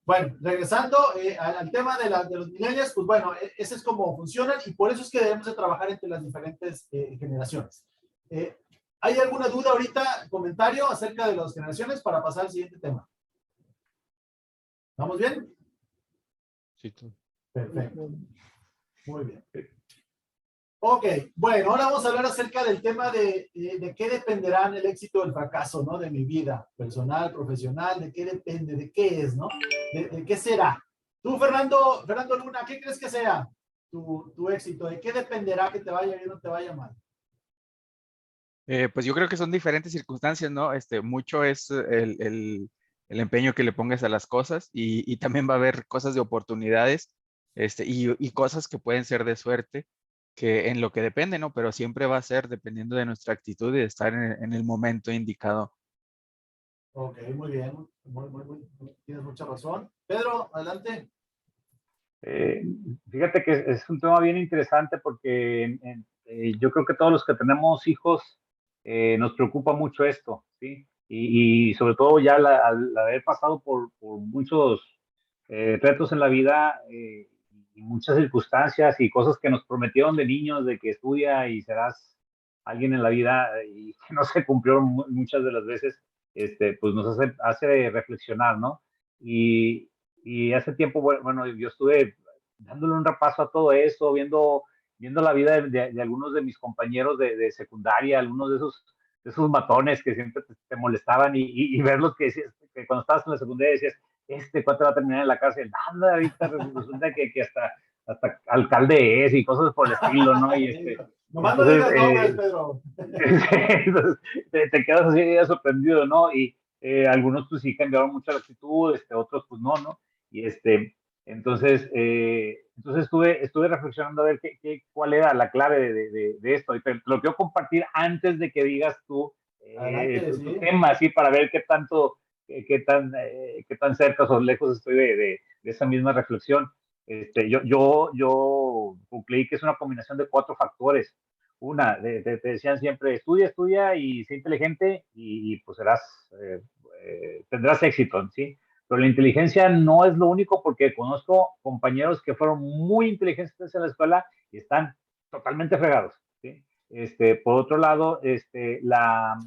Bueno, regresando al tema de los millennials, pues bueno, ese es cómo funcionan y por eso es que debemos de trabajar entre las diferentes generaciones. ¿Hay alguna duda ahorita, comentario acerca de las generaciones para pasar al siguiente tema? ¿Vamos bien? Sí. Perfecto. Muy bien. Ok, bueno, ahora vamos a hablar acerca del tema de qué dependerán el éxito o el fracaso, ¿no? De mi vida personal, profesional, de qué depende, de qué es, ¿no? De qué será. Tú, Fernando Luna, ¿qué crees que sea tu éxito? ¿De qué dependerá que te vaya bien o te vaya mal? Pues yo creo que son diferentes circunstancias, ¿no? Mucho es el empeño que le pongas a las cosas y también va a haber cosas de oportunidades y cosas que pueden ser de suerte, que en lo que depende, ¿no? Pero siempre va a ser dependiendo de nuestra actitud y de estar en el momento indicado. Ok, muy bien. Tienes mucha razón. Pedro, adelante. Fíjate que es un tema bien interesante porque yo creo que todos los que tenemos hijos nos preocupa mucho esto, ¿sí? Y sobre todo ya al haber pasado por muchos retos en la vida y muchas circunstancias y cosas que nos prometieron de niños, de que estudia y serás alguien en la vida y que no se cumplieron muchas de las veces, pues nos hace reflexionar, ¿no? Y hace tiempo, bueno, yo estuve dándole un repaso a todo eso, viendo la vida de algunos de mis compañeros de secundaria, algunos de esos matones que siempre te molestaban y verlos que decías, que cuando estabas en la secundaria decías, ¿cuánto va a terminar en la cárcel? Nada, ahorita resulta que hasta alcalde es y cosas por el estilo, ¿no? Y nomás no digas nombres, Pedro. Entonces, te quedas así ya sorprendido, ¿no? Y algunos pues sí cambiaron mucho la actitud, otros pues no, ¿no? Y entonces estuve reflexionando a ver cuál era la clave de esto. Y te lo quiero compartir antes de que digas tú tu tema, así para ver qué tan cerca o lejos estoy de esa misma reflexión. Yo concluí que es una combinación de 4 factores. Una, te decían siempre, estudia y sé inteligente y pues tendrás éxito, ¿sí? Pero la inteligencia no es lo único porque conozco compañeros que fueron muy inteligentes en la escuela y están totalmente fregados, ¿sí? Por otro lado, la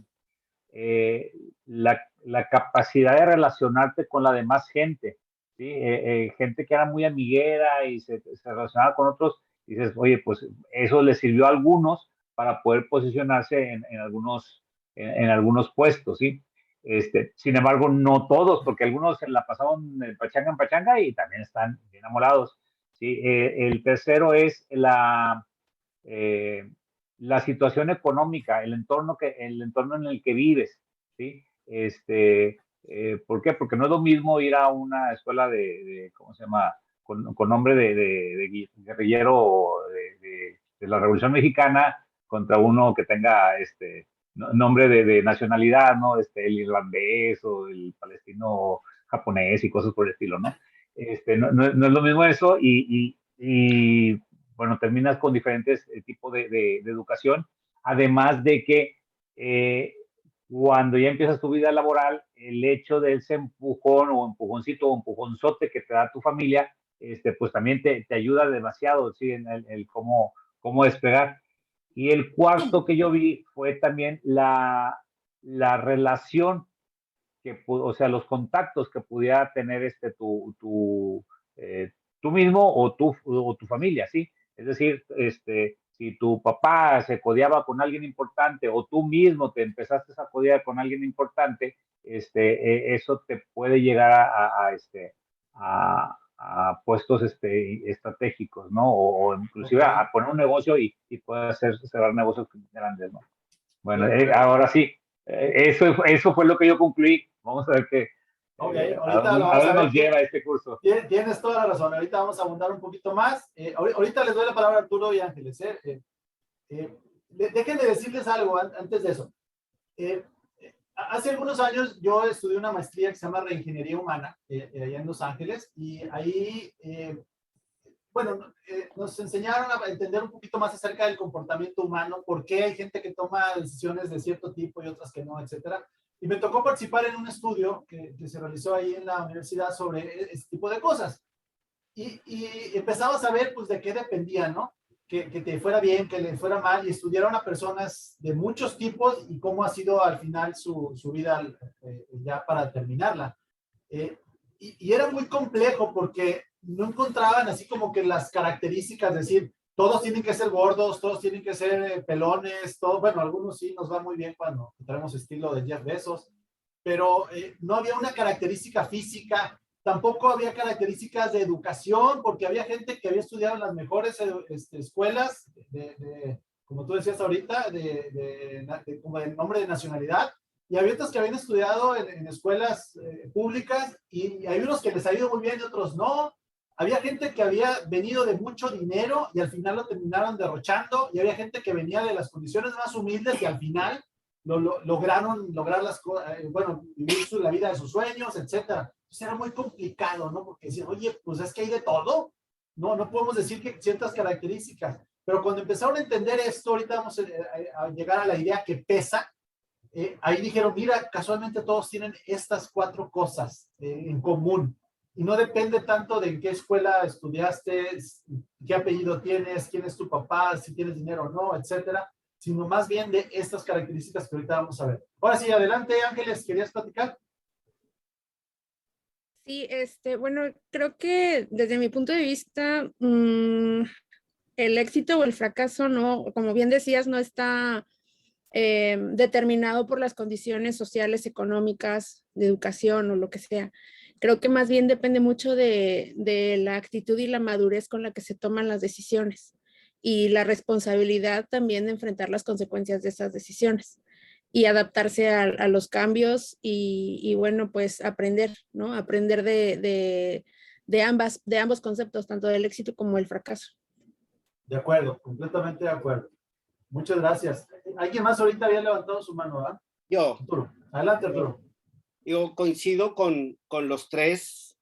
capacidad de relacionarte con la demás gente, ¿sí? Gente que era muy amiguera y se relacionaba con otros, dices, oye, pues eso les sirvió a algunos para poder posicionarse en algunos puestos, ¿sí? Sin embargo, no todos, porque algunos se la pasaron en pachanga y también están bien enamorados, ¿sí? El tercero es la situación económica, el entorno en el que vives, ¿sí? ¿Por qué? Porque no es lo mismo ir a una escuela ¿cómo se llama? Con nombre de guerrillero de la Revolución Mexicana contra uno que tenga nombre de nacionalidad, ¿no? El irlandés o el palestino japonés y cosas por el estilo, ¿no? No es lo mismo eso y bueno, terminas con diferentes tipos de educación, además de que cuando ya empiezas tu vida laboral, el hecho de ese empujón o empujoncito o empujonzote que te da tu familia, pues también te ayuda demasiado, ¿sí? En el cómo despegar. Y el cuarto que yo vi fue también la relación o sea, los contactos que pudiera tener tú mismo o tu familia, ¿sí? Es decir, si tu papá se codeaba con alguien importante o tú mismo te empezaste a codear con alguien importante, eso te puede llegar a puestos estratégicos, ¿no? O inclusive a poner un negocio y puede cerrar negocios grandes, ¿no? Bueno, ahora sí, eso fue lo que yo concluí. Vamos a ver qué, ahorita a dónde nos lleva este curso. Tienes toda la razón. Ahorita vamos a abundar un poquito más. Ahorita les doy la palabra a Arturo y Ángeles. Déjenme decirles algo antes de eso. Hace algunos años yo estudié una maestría que se llama Reingeniería Humana, allá en Los Ángeles, y ahí, nos enseñaron a entender un poquito más acerca del comportamiento humano, por qué hay gente que toma decisiones de cierto tipo y otras que no, etcétera. Y me tocó participar en un estudio que se realizó ahí en la universidad sobre este tipo de cosas. Y empezaba a saber, pues, de qué dependía, ¿no? Que te fuera bien, que le fuera mal, y estudiaron a personas de muchos tipos y cómo ha sido al final su vida ya para terminarla. Y era muy complejo porque no encontraban así como que las características, es decir, todos tienen que ser gordos, todos tienen que ser pelones, todos, bueno, algunos sí nos va muy bien cuando tenemos estilo de Jeff Bezos, pero no había una característica física. Tampoco había características de educación, porque había gente que había estudiado en las mejores escuelas, como tú decías ahorita, como de nombre de nacionalidad, y había otros que habían estudiado en escuelas públicas, y hay unos que les ha ido muy bien y otros no. Había gente que había venido de mucho dinero y al final lo terminaron derrochando, y había gente que venía de las condiciones más humildes y al final lograron lograr las cosas, vivir la vida de sus sueños, etcétera. Pues era muy complicado, ¿no? Porque decían, oye, pues es que hay de todo. No podemos decir que ciertas características. Pero cuando empezaron a entender esto, ahorita vamos a llegar a la idea que pesa. Ahí dijeron, mira, casualmente todos tienen estas 4 cosas en común. Y no depende tanto de en qué escuela estudiaste, qué apellido tienes, quién es tu papá, si tienes dinero o no, etcétera, sino más bien de estas características que ahorita vamos a ver. Ahora sí, adelante, Ángeles, ¿querías platicar? Sí, bueno, creo que desde mi punto de vista, el éxito o el fracaso, no, como bien decías, no está determinado por las condiciones sociales, económicas, de educación o lo que sea. Creo que más bien depende mucho de la actitud y la madurez con la que se toman las decisiones y la responsabilidad también de enfrentar las consecuencias de esas decisiones y adaptarse a los cambios y bueno, pues aprender, ¿no? Aprender de ambos conceptos, tanto del éxito como el fracaso. De acuerdo, completamente de acuerdo. Muchas gracias. ¿Alguien más ahorita había levantado su mano, ¿verdad? Yo. Arturo. Adelante, Arturo. Yo coincido con los tres.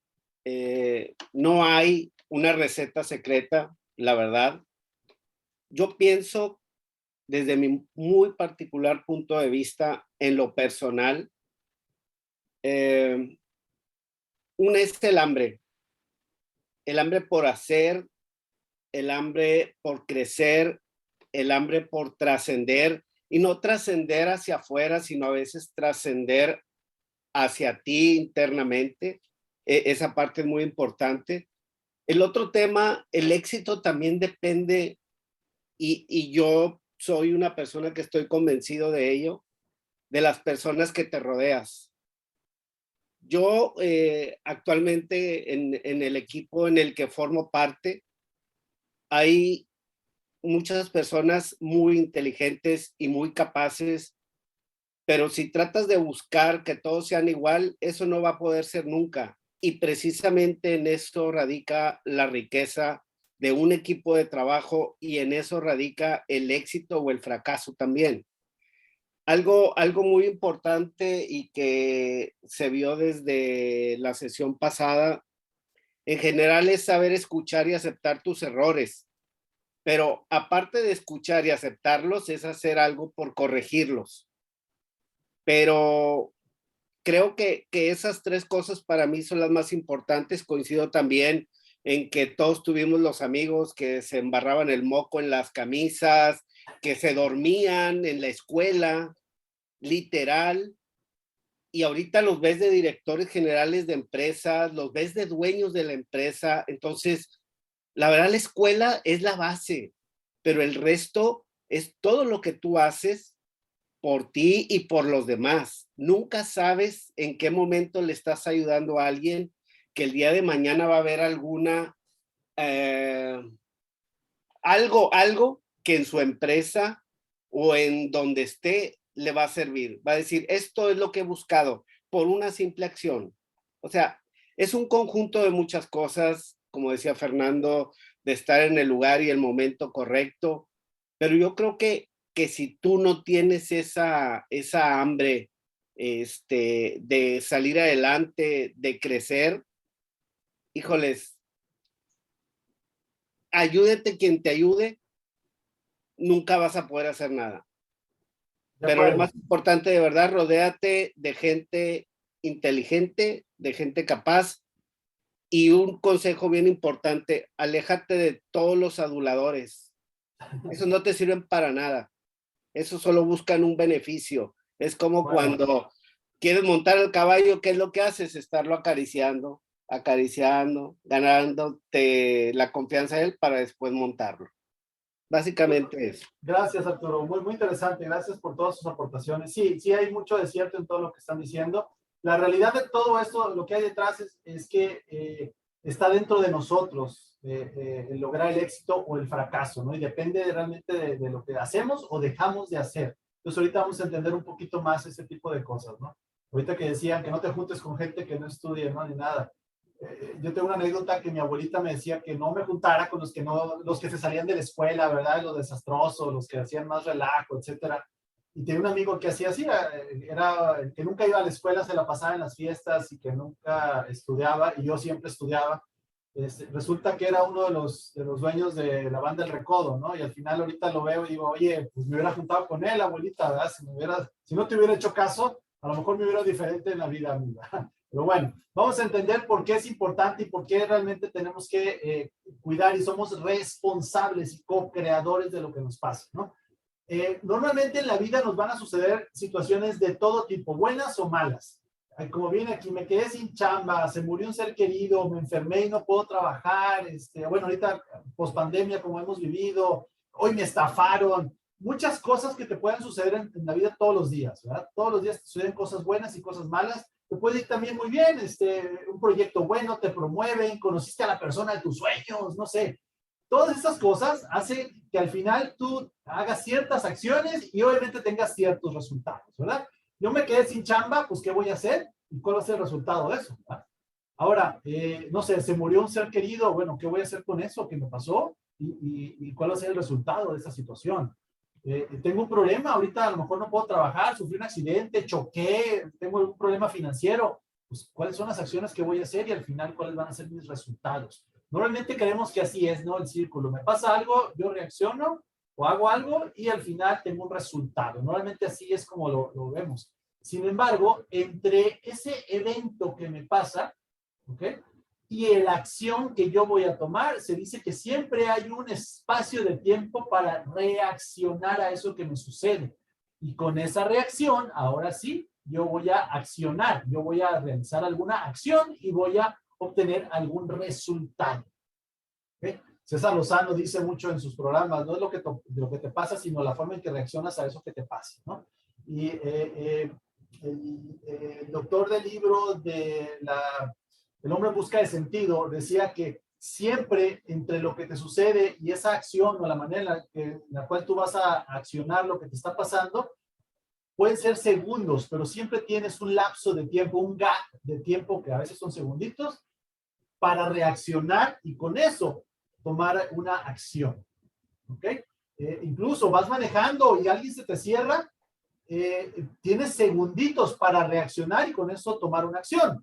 No hay una receta secreta, la verdad. Yo pienso desde mi muy particular punto de vista en lo personal, una es el hambre por hacer, el hambre por crecer, el hambre por trascender, y no trascender hacia afuera, sino a veces trascender hacia ti internamente. Esa parte es muy importante. El otro tema, el éxito también depende, y yo soy una persona que estoy convencido de ello, de las personas que te rodeas. Yo actualmente en el equipo en el que formo parte, hay muchas personas muy inteligentes y muy capaces, pero si tratas de buscar que todos sean igual, eso no va a poder ser nunca. Y precisamente en eso radica la riqueza de un equipo de trabajo, y en eso radica el éxito o el fracaso también. Algo muy importante y que se vio desde la sesión pasada, en general, es saber escuchar y aceptar tus errores. Pero aparte de escuchar y aceptarlos, es hacer algo por corregirlos. Pero creo que esas 3 cosas para mí son las más importantes. Coincido también en que todos tuvimos los amigos que se embarraban el moco en las camisas, que se dormían en la escuela, literal, y ahorita los ves de directores generales de empresas, los ves de dueños de la empresa. Entonces, la verdad, la escuela es la base. pero el resto es todo lo que tú haces por ti y por los demás. Nunca sabes en qué momento le estás ayudando a alguien que el día de mañana va a haber alguna, algo que en su empresa o en donde esté le va a servir. Va a decir, esto es lo que he buscado por una simple acción. O sea, es un conjunto de muchas cosas, como decía Fernando, de estar en el lugar y el momento correcto. Pero yo creo que si tú no tienes esa hambre de salir adelante, de crecer, híjoles, ayúdete quien te ayude, nunca vas a poder hacer nada. Pero lo más importante, de verdad, rodéate de gente inteligente, de gente capaz. Y un consejo bien importante, aléjate de todos los aduladores. Esos no te sirven para nada. Esos solo buscan un beneficio. Es como cuando quieres montar el caballo, ¿qué es lo que haces? Estarlo acariciando, ganándote la confianza de él para después montarlo. Básicamente eso. Gracias, Arturo. Muy, muy interesante. Gracias por todas sus aportaciones. Sí, sí hay mucho de cierto en todo lo que están diciendo. La realidad de todo esto, lo que hay detrás es que está dentro de nosotros el lograr el éxito o el fracaso, ¿no? Y depende realmente de lo que hacemos o dejamos de hacer. Entonces ahorita vamos a entender un poquito más ese tipo de cosas, ¿no? Ahorita que decían que no te juntes con gente que no estudie, ¿no? Ni nada. Yo tengo una anécdota que mi abuelita me decía que no me juntara con los que se salían de la escuela, ¿verdad? Los desastrosos, los que hacían más relajo, etcétera. Y tenía un amigo que hacía así, era el que nunca iba a la escuela, se la pasaba en las fiestas y que nunca estudiaba, y yo siempre estudiaba. Resulta que era uno de los dueños de la banda El Recodo, ¿no? Y al final ahorita lo veo y digo, oye, pues me hubiera juntado con él, abuelita, ¿verdad? Si no te hubiera hecho caso, a lo mejor me hubiera diferente en la vida, amiga. Pero bueno, vamos a entender por qué es importante y por qué realmente tenemos que cuidar y somos responsables y co-creadores de lo que nos pasa, ¿no? Normalmente en la vida nos van a suceder situaciones de todo tipo, buenas o malas. Como viene aquí, me quedé sin chamba, se murió un ser querido, me enfermé y no puedo trabajar, bueno, ahorita pospandemia como hemos vivido, hoy me estafaron, muchas cosas que te pueden suceder en la vida todos los días, ¿verdad? Todos los días te suceden cosas buenas y cosas malas, te puede ir también muy bien, un proyecto bueno, te promueven, conociste a la persona de tus sueños, no sé. Todas estas cosas hacen que al final tú hagas ciertas acciones y obviamente tengas ciertos resultados, ¿verdad? Yo me quedé sin chamba, pues ¿qué voy a hacer? ¿Y cuál va a ser el resultado de eso? ¿Verdad? Ahora, no sé, se murió un ser querido, bueno, ¿qué voy a hacer con eso que me pasó? ¿Y cuál va a ser el resultado de esa situación? Tengo un problema, ahorita a lo mejor no puedo trabajar, sufrí un accidente, choqué, tengo un problema financiero, pues ¿cuáles son las acciones que voy a hacer y al final cuáles van a ser mis resultados? Normalmente creemos que así es, ¿no? El círculo. Me pasa algo, yo reacciono o hago algo y al final tengo un resultado. Normalmente así es como lo vemos. Sin embargo, entre ese evento que me pasa, ¿ok? Y la acción que yo voy a tomar, se dice que siempre hay un espacio de tiempo para reaccionar a eso que me sucede. Y con esa reacción, ahora sí, yo voy a accionar, yo voy a realizar alguna acción y voy a obtener algún resultado. ¿Okay? César Lozano dice mucho en sus programas, no es lo que te pasa, sino la forma en que reaccionas a eso que te pasa, ¿no? Y el doctor del libro de El hombre en busca de sentido decía que siempre entre lo que te sucede y esa acción o la manera en la cual tú vas a accionar lo que te está pasando, pueden ser segundos, pero siempre tienes un lapso de tiempo, un gap de tiempo que a veces son segunditos, para reaccionar y con eso tomar una acción. ¿Ok? Incluso vas manejando y alguien se te cierra, tienes segunditos para reaccionar y con eso tomar una acción.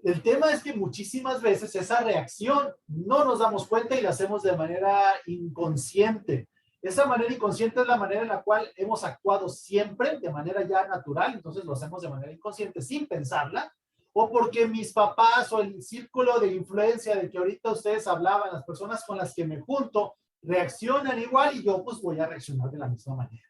El tema es que muchísimas veces esa reacción no nos damos cuenta y la hacemos de manera inconsciente. Esa manera inconsciente es la manera en la cual hemos actuado siempre de manera ya natural, entonces lo hacemos de manera inconsciente sin pensarla, o porque mis papás o el círculo de influencia de que ahorita ustedes hablaban, las personas con las que me junto, reaccionan igual y yo pues voy a reaccionar de la misma manera.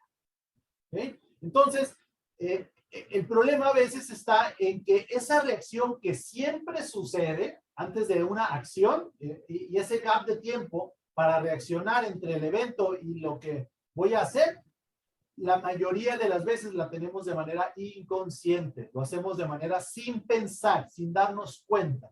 ¿Okay? Entonces, el problema a veces está en que esa reacción que siempre sucede antes de una acción y ese gap de tiempo para reaccionar entre el evento y lo que voy a hacer, la mayoría de las veces la tenemos de manera inconsciente. Lo hacemos de manera sin pensar, sin darnos cuenta.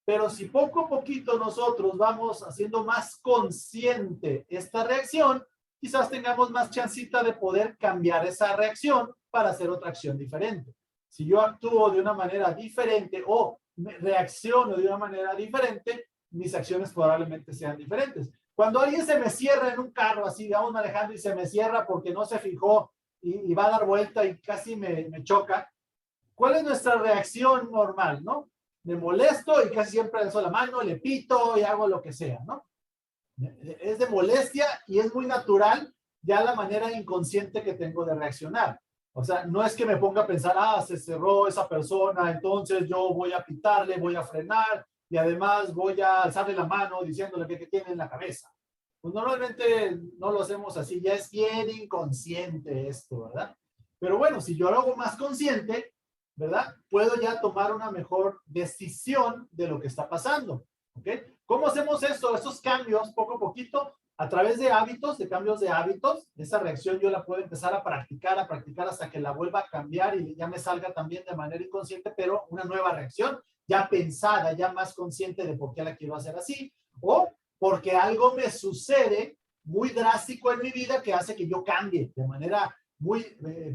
Pero si poco a poquito nosotros vamos haciendo más consciente esta reacción, quizás tengamos más chancita de poder cambiar esa reacción para hacer otra acción diferente. Si yo actúo de una manera diferente o reacciono de una manera diferente, mis acciones probablemente sean diferentes. Cuando alguien se me cierra en un carro, así vamos manejando y se me cierra porque no se fijó y va a dar vuelta y casi me choca, ¿cuál es nuestra reacción normal, no? Me molesto y casi siempre alzo la mano, le pito y hago lo que sea, ¿no? Es de molestia y es muy natural ya la manera inconsciente que tengo de reaccionar. O sea, no es que me ponga a pensar, se cerró esa persona, entonces yo voy a pitarle, voy a frenar y además voy a alzarle la mano diciéndole que tiene en la cabeza. Pues normalmente no lo hacemos así, ya es bien inconsciente esto, ¿verdad? Pero bueno, si yo lo hago más consciente, ¿verdad? Puedo ya tomar una mejor decisión de lo que está pasando, ¿ok? ¿Cómo hacemos esto? Estos cambios, poco a poquito, a través de hábitos, de cambios de hábitos. Esa reacción yo la puedo empezar a practicar hasta que la vuelva a cambiar y ya me salga también de manera inconsciente, pero una nueva reacción, ya pensada, ya más consciente de por qué la quiero hacer así, o porque algo me sucede muy drástico en mi vida que hace que yo cambie de manera muy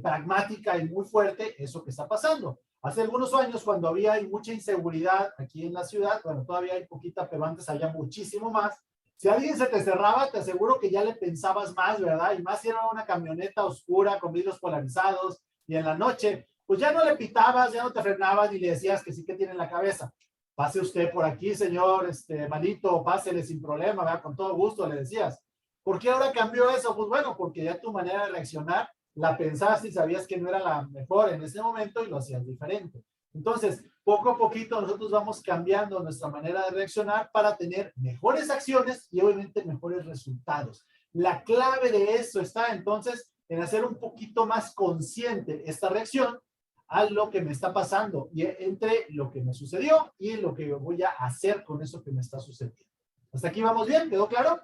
pragmática y muy fuerte eso que está pasando. Hace algunos años, cuando había mucha inseguridad aquí en la ciudad, bueno, todavía hay poquita, pero antes había muchísimo más. Si alguien se te cerraba, te aseguro que ya le pensabas más, ¿verdad? Y más si era una camioneta oscura con vidrios polarizados y en la noche, pues ya no le pitabas, ya no te frenabas ni le decías que sí que tiene en la cabeza. Pase usted por aquí, señor, malito, pásele sin problema, ¿verdad? Con todo gusto le decías. ¿Por qué ahora cambió eso? Pues bueno, porque ya tu manera de reaccionar la pensaste y sabías que no era la mejor en ese momento y lo hacías diferente. Entonces, poco a poquito nosotros vamos cambiando nuestra manera de reaccionar para tener mejores acciones y obviamente mejores resultados. La clave de eso está entonces en hacer un poquito más consciente esta reacción a lo que me está pasando y entre lo que me sucedió y lo que voy a hacer con eso que me está sucediendo. ¿Hasta aquí vamos bien? ¿Quedó claro?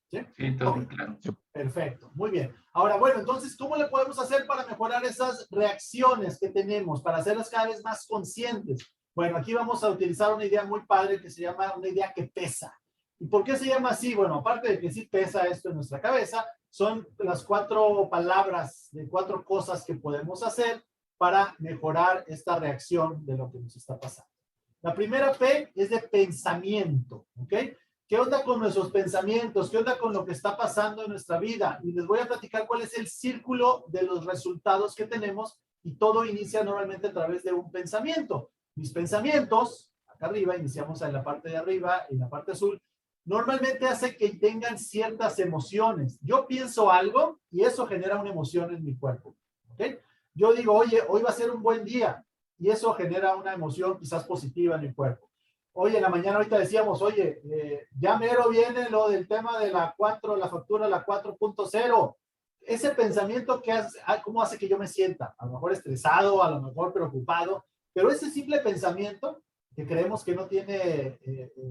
¿Sí? Sí, todo claro. Perfecto, muy bien. Ahora, bueno, entonces, ¿cómo le podemos hacer para mejorar esas reacciones que tenemos, para hacerlas cada vez más conscientes? Bueno, aquí vamos a utilizar una idea muy padre que se llama una idea que pesa. ¿Y por qué se llama así? Bueno, aparte de que sí pesa esto en nuestra cabeza, son las 4 palabras de 4 cosas que podemos hacer para mejorar esta reacción de lo que nos está pasando. La primera P es de pensamiento, ¿ok? ¿Qué onda con nuestros pensamientos? ¿Qué onda con lo que está pasando en nuestra vida? Y les voy a platicar cuál es el círculo de los resultados que tenemos y todo inicia normalmente a través de un pensamiento. Mis pensamientos, acá arriba, iniciamos en la parte de arriba, en la parte azul, normalmente hace que tengan ciertas emociones. Yo pienso algo y eso genera una emoción en mi cuerpo, ¿ok? Yo digo, oye, hoy va a ser un buen día y eso genera una emoción quizás positiva en mi cuerpo. Oye, en la mañana ahorita decíamos, oye, ya mero viene lo del tema de la factura, la 4.0. Ese pensamiento que hace, ¿cómo hace que yo me sienta? A lo mejor estresado, a lo mejor preocupado, pero ese simple pensamiento que creemos que no tiene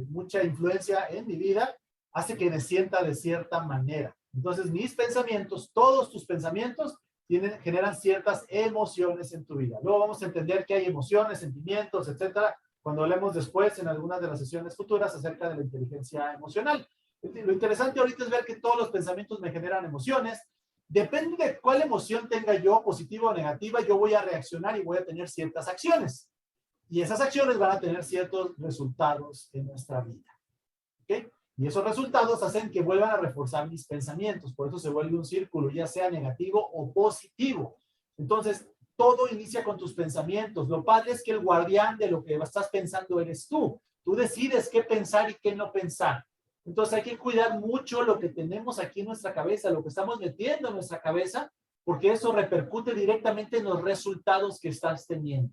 mucha influencia en mi vida, hace que me sienta de cierta manera. Entonces, mis pensamientos, todos tus pensamientos, generan ciertas emociones en tu vida. Luego vamos a entender que hay emociones, sentimientos, etcétera, cuando hablemos después en algunas de las sesiones futuras acerca de la inteligencia emocional. Lo interesante ahorita es ver que todos los pensamientos me generan emociones. Depende de cuál emoción tenga yo, positiva o negativa, yo voy a reaccionar y voy a tener ciertas acciones. Y esas acciones van a tener ciertos resultados en nuestra vida. ¿Ok? Y esos resultados hacen que vuelvan a reforzar mis pensamientos. Por eso se vuelve un círculo, ya sea negativo o positivo. Entonces, todo inicia con tus pensamientos. Lo padre es que el guardián de lo que estás pensando eres tú. Tú decides qué pensar y qué no pensar. Entonces hay que cuidar mucho lo que tenemos aquí en nuestra cabeza, lo que estamos metiendo en nuestra cabeza, porque eso repercute directamente en los resultados que estás teniendo.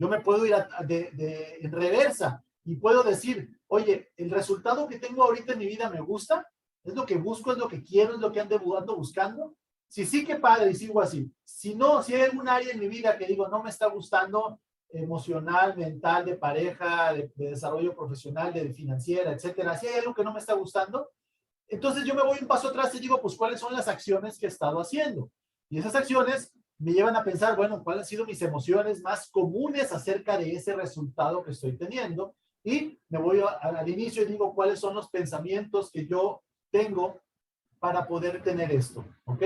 Yo me puedo ir en reversa y puedo decir, oye, el resultado que tengo ahorita en mi vida me gusta, es lo que busco, es lo que quiero, es lo que ando buscando. Si sí, qué padre, y sigo así. Si no, si hay algún área en mi vida que digo, no me está gustando, emocional, mental, de pareja, de desarrollo profesional, de financiera, etcétera, si hay algo que no me está gustando, entonces yo me voy un paso atrás y digo, pues, ¿cuáles son las acciones que he estado haciendo? Y esas acciones me llevan a pensar, bueno, ¿cuáles han sido mis emociones más comunes acerca de ese resultado que estoy teniendo? Y me voy al inicio y digo, ¿cuáles son los pensamientos que yo tengo para poder tener esto? ¿Ok?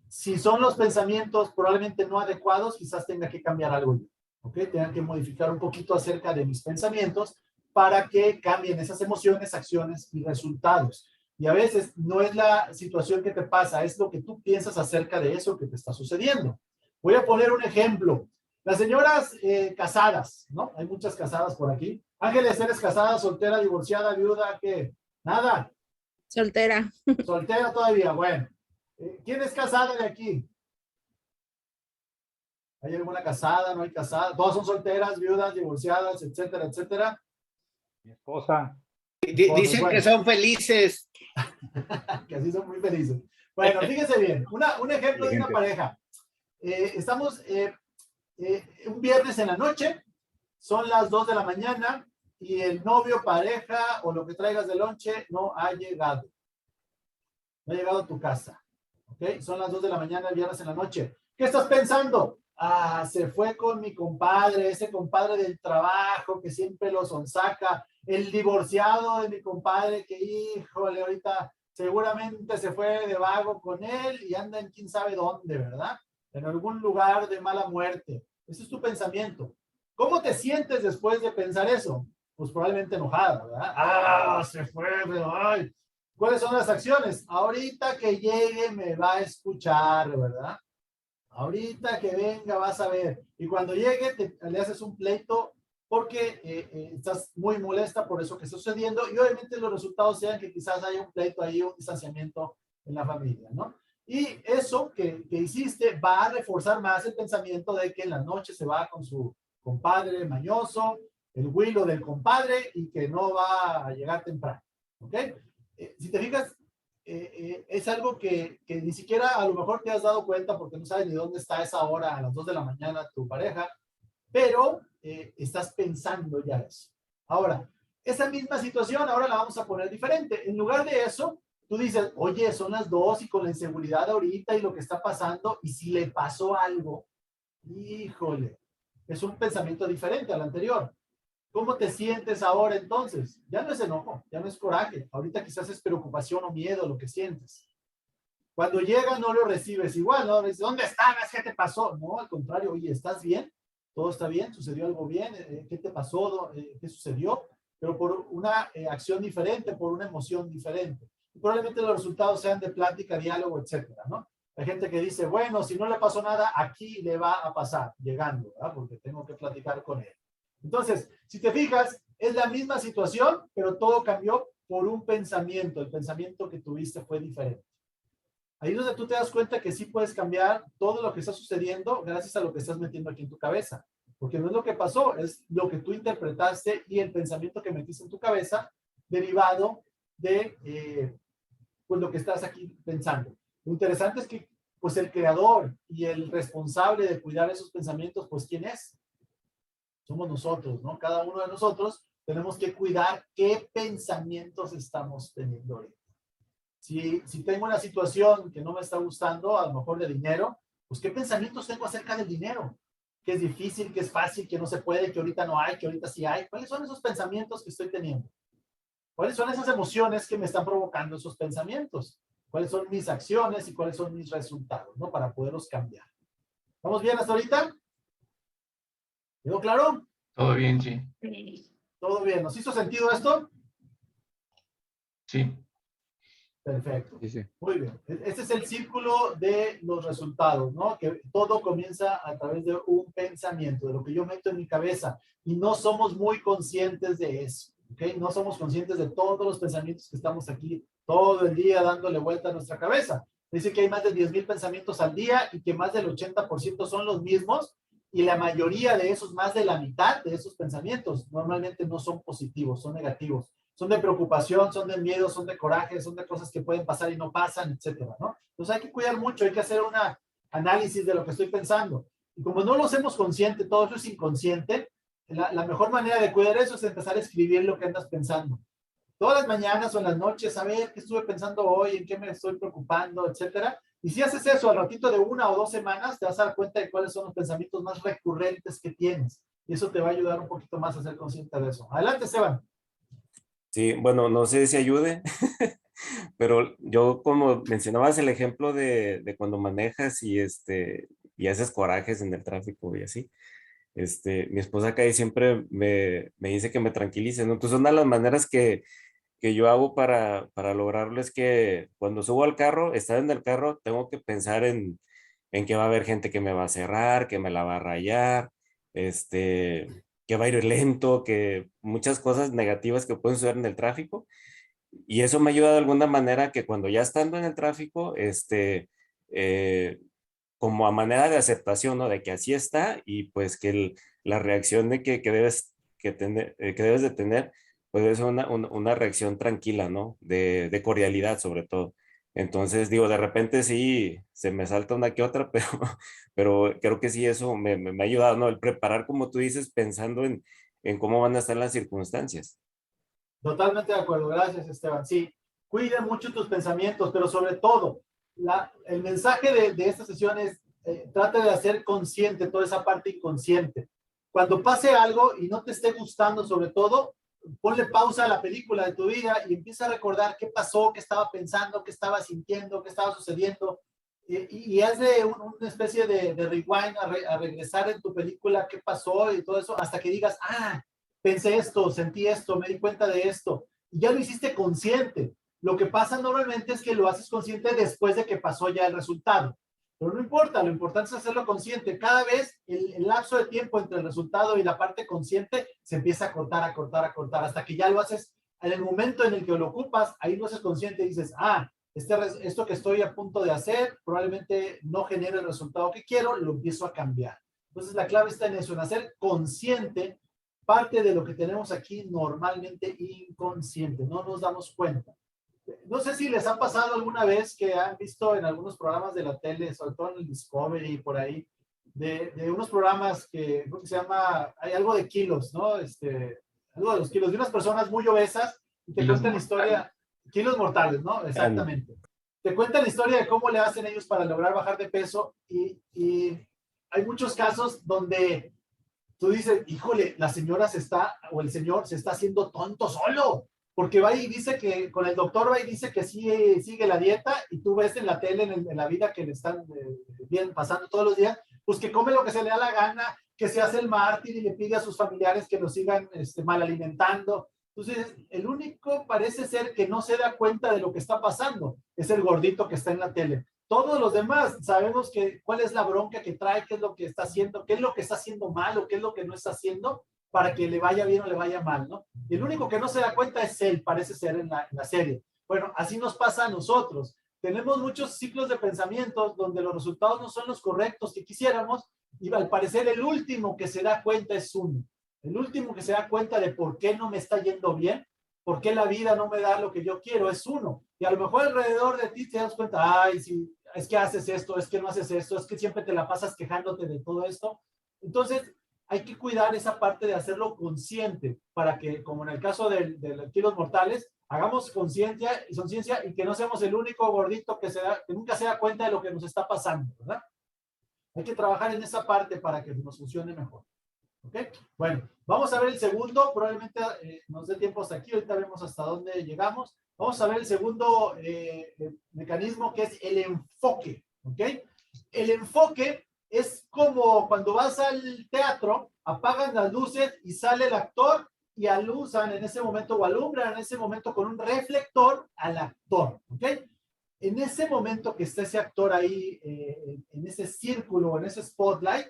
Si son los pensamientos probablemente no adecuados, quizás tenga que cambiar algo yo. ¿Ok? Tenga que modificar un poquito acerca de mis pensamientos para que cambien esas emociones, acciones y resultados. Y a veces no es la situación que te pasa, es lo que tú piensas acerca de eso que te está sucediendo. Voy a poner un ejemplo. Las señoras casadas, ¿no? Hay muchas casadas por aquí. Ángeles, ¿eres casada, soltera, divorciada, viuda? ¿Qué? Nada. Soltera. Soltera todavía, bueno. ¿Quién es casada de aquí? ¿Hay alguna casada? ¿No hay casada? Todas son solteras, viudas, divorciadas, etcétera, etcétera. Mi esposa. Dicen bueno, que son felices. Que así son muy felices. Bueno, fíjense bien. Un ejemplo de una pareja. Estamos un viernes en la noche, son las 2 de la mañana y el novio, pareja o lo que traigas de lonche no ha llegado. No ha llegado a tu casa. ¿Ok? Son las 2 de la mañana el viernes en la noche. ¿Qué estás pensando? Ah, se fue con mi compadre, ese compadre del trabajo que siempre lo sonsaca, el divorciado de mi compadre que, híjole, ahorita seguramente se fue de vago con él y anda en quién sabe dónde, ¿verdad? En algún lugar de mala muerte. Ese es tu pensamiento. ¿Cómo te sientes después de pensar eso? Pues probablemente enojada, ¿verdad? Ah, se fue, pero ay. ¿Cuáles son las acciones? Ahorita que llegue me va a escuchar, ¿verdad? Ahorita que venga vas a ver. Y cuando llegue le haces un pleito porque estás muy molesta por eso que está sucediendo y obviamente los resultados sean que quizás haya un pleito ahí, un distanciamiento en la familia, ¿no? Y eso que hiciste va a reforzar más el pensamiento de que en la noche se va con su compadre mañoso, el huilo del compadre y que no va a llegar temprano, ¿ok? Si te fijas, es algo que ni siquiera a lo mejor te has dado cuenta porque no sabes ni dónde está a esa hora, a las 2 de la mañana, tu pareja, pero estás pensando ya eso. Ahora, esa misma situación ahora la vamos a poner diferente. En lugar de eso, tú dices, oye, son las 2 y con la inseguridad ahorita y lo que está pasando, y si le pasó algo, híjole, es un pensamiento diferente al anterior. ¿Cómo te sientes ahora entonces? Ya no es enojo, ya no es coraje. Ahorita quizás es preocupación o miedo lo que sientes. Cuando llega no lo recibes igual, ¿no? Dices, ¿dónde estabas? ¿Qué te pasó? No, al contrario, oye, ¿estás bien? ¿Todo está bien? ¿Sucedió algo bien? ¿Qué te pasó? ¿Qué sucedió? Pero por una acción diferente, por una emoción diferente. Y probablemente los resultados sean de plática, diálogo, etcétera, ¿no? Hay gente que dice, bueno, si no le pasó nada, aquí le va a pasar, llegando, ¿verdad? Porque tengo que platicar con él. Entonces, si te fijas, es la misma situación, pero todo cambió por un pensamiento. El pensamiento que tuviste fue diferente. Ahí es donde tú te das cuenta que sí puedes cambiar todo lo que está sucediendo gracias a lo que estás metiendo aquí en tu cabeza. Porque no es lo que pasó, es lo que tú interpretaste y el pensamiento que metiste en tu cabeza derivado de pues lo que estás aquí pensando. Lo interesante es que pues el creador y el responsable de cuidar esos pensamientos, pues ¿quién es? Somos nosotros, ¿no? Cada uno de nosotros tenemos que cuidar qué pensamientos estamos teniendo ahorita. Si tengo una situación que no me está gustando, a lo mejor de dinero, pues ¿qué pensamientos tengo acerca del dinero? Que es difícil, que es fácil, que no se puede, que ahorita no hay, que ahorita sí hay. ¿Cuáles son esos pensamientos que estoy teniendo? ¿Cuáles son esas emociones que me están provocando esos pensamientos? ¿Cuáles son mis acciones y cuáles son mis resultados, ¿no? Para poderlos cambiar. ¿Estamos bien hasta ahorita? ¿Quedó claro? Todo bien, sí. ¿Todo bien? ¿Nos hizo sentido esto? Sí. Perfecto. Sí, sí. Muy bien. Este es el círculo de los resultados, ¿no? Que todo comienza a través de un pensamiento, de lo que yo meto en mi cabeza. Y no somos muy conscientes de eso, ¿ok? No somos conscientes de todos los pensamientos que estamos aquí todo el día dándole vuelta a nuestra cabeza. Dice que hay más de 10,000 pensamientos al día y que más del 80% son los mismos. Y la mayoría de esos, más de la mitad de esos pensamientos, normalmente no son positivos, son negativos. Son de preocupación, son de miedo, son de coraje, son de cosas que pueden pasar y no pasan, etcétera, ¿no? Entonces hay que cuidar mucho, hay que hacer un análisis de lo que estoy pensando. Y como no lo hacemos consciente, todo eso es inconsciente, la mejor manera de cuidar eso es empezar a escribir lo que andas pensando. Todas las mañanas o en las noches, a ver qué estuve pensando hoy, en qué me estoy preocupando, etcétera. Y si haces eso al ratito de 1 o 2 semanas, te vas a dar cuenta de cuáles son los pensamientos más recurrentes que tienes. Y eso te va a ayudar un poquito más a ser consciente de eso. Adelante, Esteban. Sí, bueno, no sé si ayude, pero yo como mencionabas el ejemplo de cuando manejas y haces corajes en el tráfico y así. Mi esposa acá y siempre me dice que me tranquilice, ¿no? Entonces, una de las maneras que yo hago para lograrlo es que cuando subo al carro, estar en el carro, tengo que pensar en que va a haber gente que me va a cerrar, que me la va a rayar, que va a ir lento, que muchas cosas negativas que pueden suceder en el tráfico. Y eso me ayuda de alguna manera que cuando ya estando en el tráfico, como a manera de aceptación, ¿no? De que así está y pues que la reacción de que debes de tener, pues es una reacción tranquila, ¿no? De cordialidad sobre todo. Entonces, digo, de repente sí, se me salta una que otra, pero creo que sí, eso me ha ayudado, ¿no? El preparar, como tú dices, pensando en cómo van a estar las circunstancias. Totalmente de acuerdo. Gracias, Esteban. Sí, cuida mucho tus pensamientos, pero sobre todo, el mensaje de esta sesión es trata de hacer consciente toda esa parte inconsciente. Cuando pase algo y no te esté gustando, sobre todo, ponle pausa a la película de tu vida y empieza a recordar qué pasó, qué estaba pensando, qué estaba sintiendo, qué estaba sucediendo. Y haz de una especie de rewind a regresar en tu película qué pasó y todo eso hasta que digas, ah, pensé esto, sentí esto, me di cuenta de esto. Y ya lo hiciste consciente. Lo que pasa normalmente es que lo haces consciente después de que pasó ya el resultado. Pero no importa, lo importante es hacerlo consciente. Cada vez el lapso de tiempo entre el resultado y la parte consciente se empieza a cortar, a cortar, a cortar, hasta que ya lo haces en el momento en el que lo ocupas, ahí lo haces consciente y dices, ah, esto que estoy a punto de hacer probablemente no genere el resultado que quiero, lo empiezo a cambiar. Entonces la clave está en eso, en hacer consciente parte de lo que tenemos aquí normalmente inconsciente, no nos damos cuenta. No sé si les ha pasado alguna vez que han visto en algunos programas de la tele, sobre todo en el Discovery y por ahí, de unos programas que creo que se llama, hay algo de kilos, ¿no? Algo de los kilos, de unas personas muy obesas y te cuentan la historia, kilos mortales, ¿no? Exactamente. Te cuentan la historia de cómo le hacen ellos para lograr bajar de peso y hay muchos casos donde tú dices, híjole, la señora o el señor se está haciendo tonto solo, porque va y dice que, con el doctor va y dice que sí sigue la dieta, y tú ves en la tele, en la vida que le están bien pasando todos los días, pues que come lo que se le da la gana, que se hace el mártir y le pide a sus familiares que lo sigan mal alimentando. Entonces, el único parece ser que no se da cuenta de lo que está pasando, es el gordito que está en la tele. Todos los demás sabemos cuál es la bronca que trae, qué es lo que está haciendo, qué es lo que está haciendo mal o qué es lo que no está haciendo para que le vaya bien o le vaya mal, ¿no? Y el único que no se da cuenta es él, parece ser en la serie. Bueno, así nos pasa a nosotros. Tenemos muchos ciclos de pensamientos donde los resultados no son los correctos que quisiéramos y al parecer el último que se da cuenta es uno. El último que se da cuenta de por qué no me está yendo bien, por qué la vida no me da lo que yo quiero, es uno. Y a lo mejor alrededor de ti te das cuenta, ay, sí, es que haces esto, es que no haces esto, es que siempre te la pasas quejándote de todo esto. Entonces, hay que cuidar esa parte de hacerlo consciente para que, como en el caso de los kilos mortales, hagamos conciencia y que no seamos el único gordito que nunca se da cuenta de lo que nos está pasando, ¿verdad? Hay que trabajar en esa parte para que nos funcione mejor. ¿Ok? Bueno, vamos a ver el segundo, probablemente nos dé tiempo hasta aquí, ahorita vemos hasta dónde llegamos. Vamos a ver el segundo mecanismo, que es el enfoque. ¿Ok? El enfoque es como cuando vas al teatro, apagan las luces y sale el actor y alusan en ese momento o alumbran en ese momento con un reflector al actor. ¿Ok? En ese momento que está ese actor ahí, en ese círculo, en ese spotlight,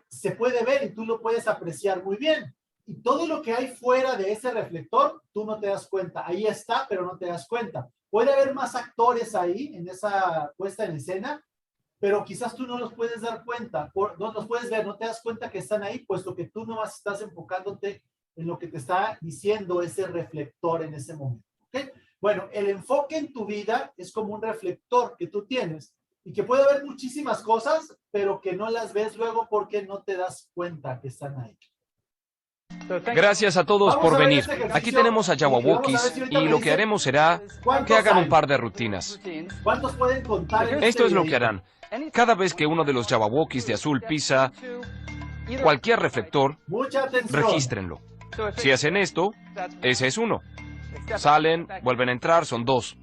se puede ver y tú lo puedes apreciar muy bien. Y todo lo que hay fuera de ese reflector, tú no te das cuenta. Ahí está, pero no te das cuenta. Puede haber más actores ahí en esa puesta en escena, pero quizás tú no los puedes dar cuenta, no los puedes ver, no te das cuenta que están ahí, puesto que tú nomás estás enfocándote en lo que te está diciendo ese reflector en ese momento. ¿Okay? Bueno, el enfoque en tu vida es como un reflector que tú tienes y que puede haber muchísimas cosas, pero que no las ves luego porque no te das cuenta que están ahí. Gracias a todos por venir. Aquí tenemos a Jabberwockies y lo que haremos será que hagan un par de rutinas. ¿Cuántos pueden contar? Esto es lo que harán. Cada vez que uno de los Jabberwockies de azul pisa cualquier reflector, regístrenlo. Si hacen esto, ese es 1. Salen, vuelven a entrar, son 2.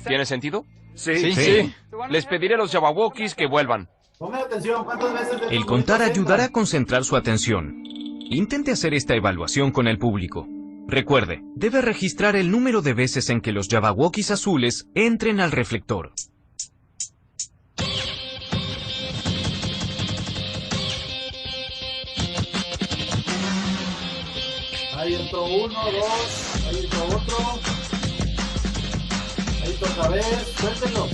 ¿Tiene sentido? Sí. Les pediré a los Jabberwockies que vuelvan. Pongan atención, ¿cuántas veces? El contar ayudará a concentrar su atención. Intente hacer esta evaluación con el público. Recuerde, debe registrar el número de veces en que los Jabberwockies azules entren al reflector. Ahí entró 1, 2, ahí entró otro. Ahí entró otra vez, suéltenlo.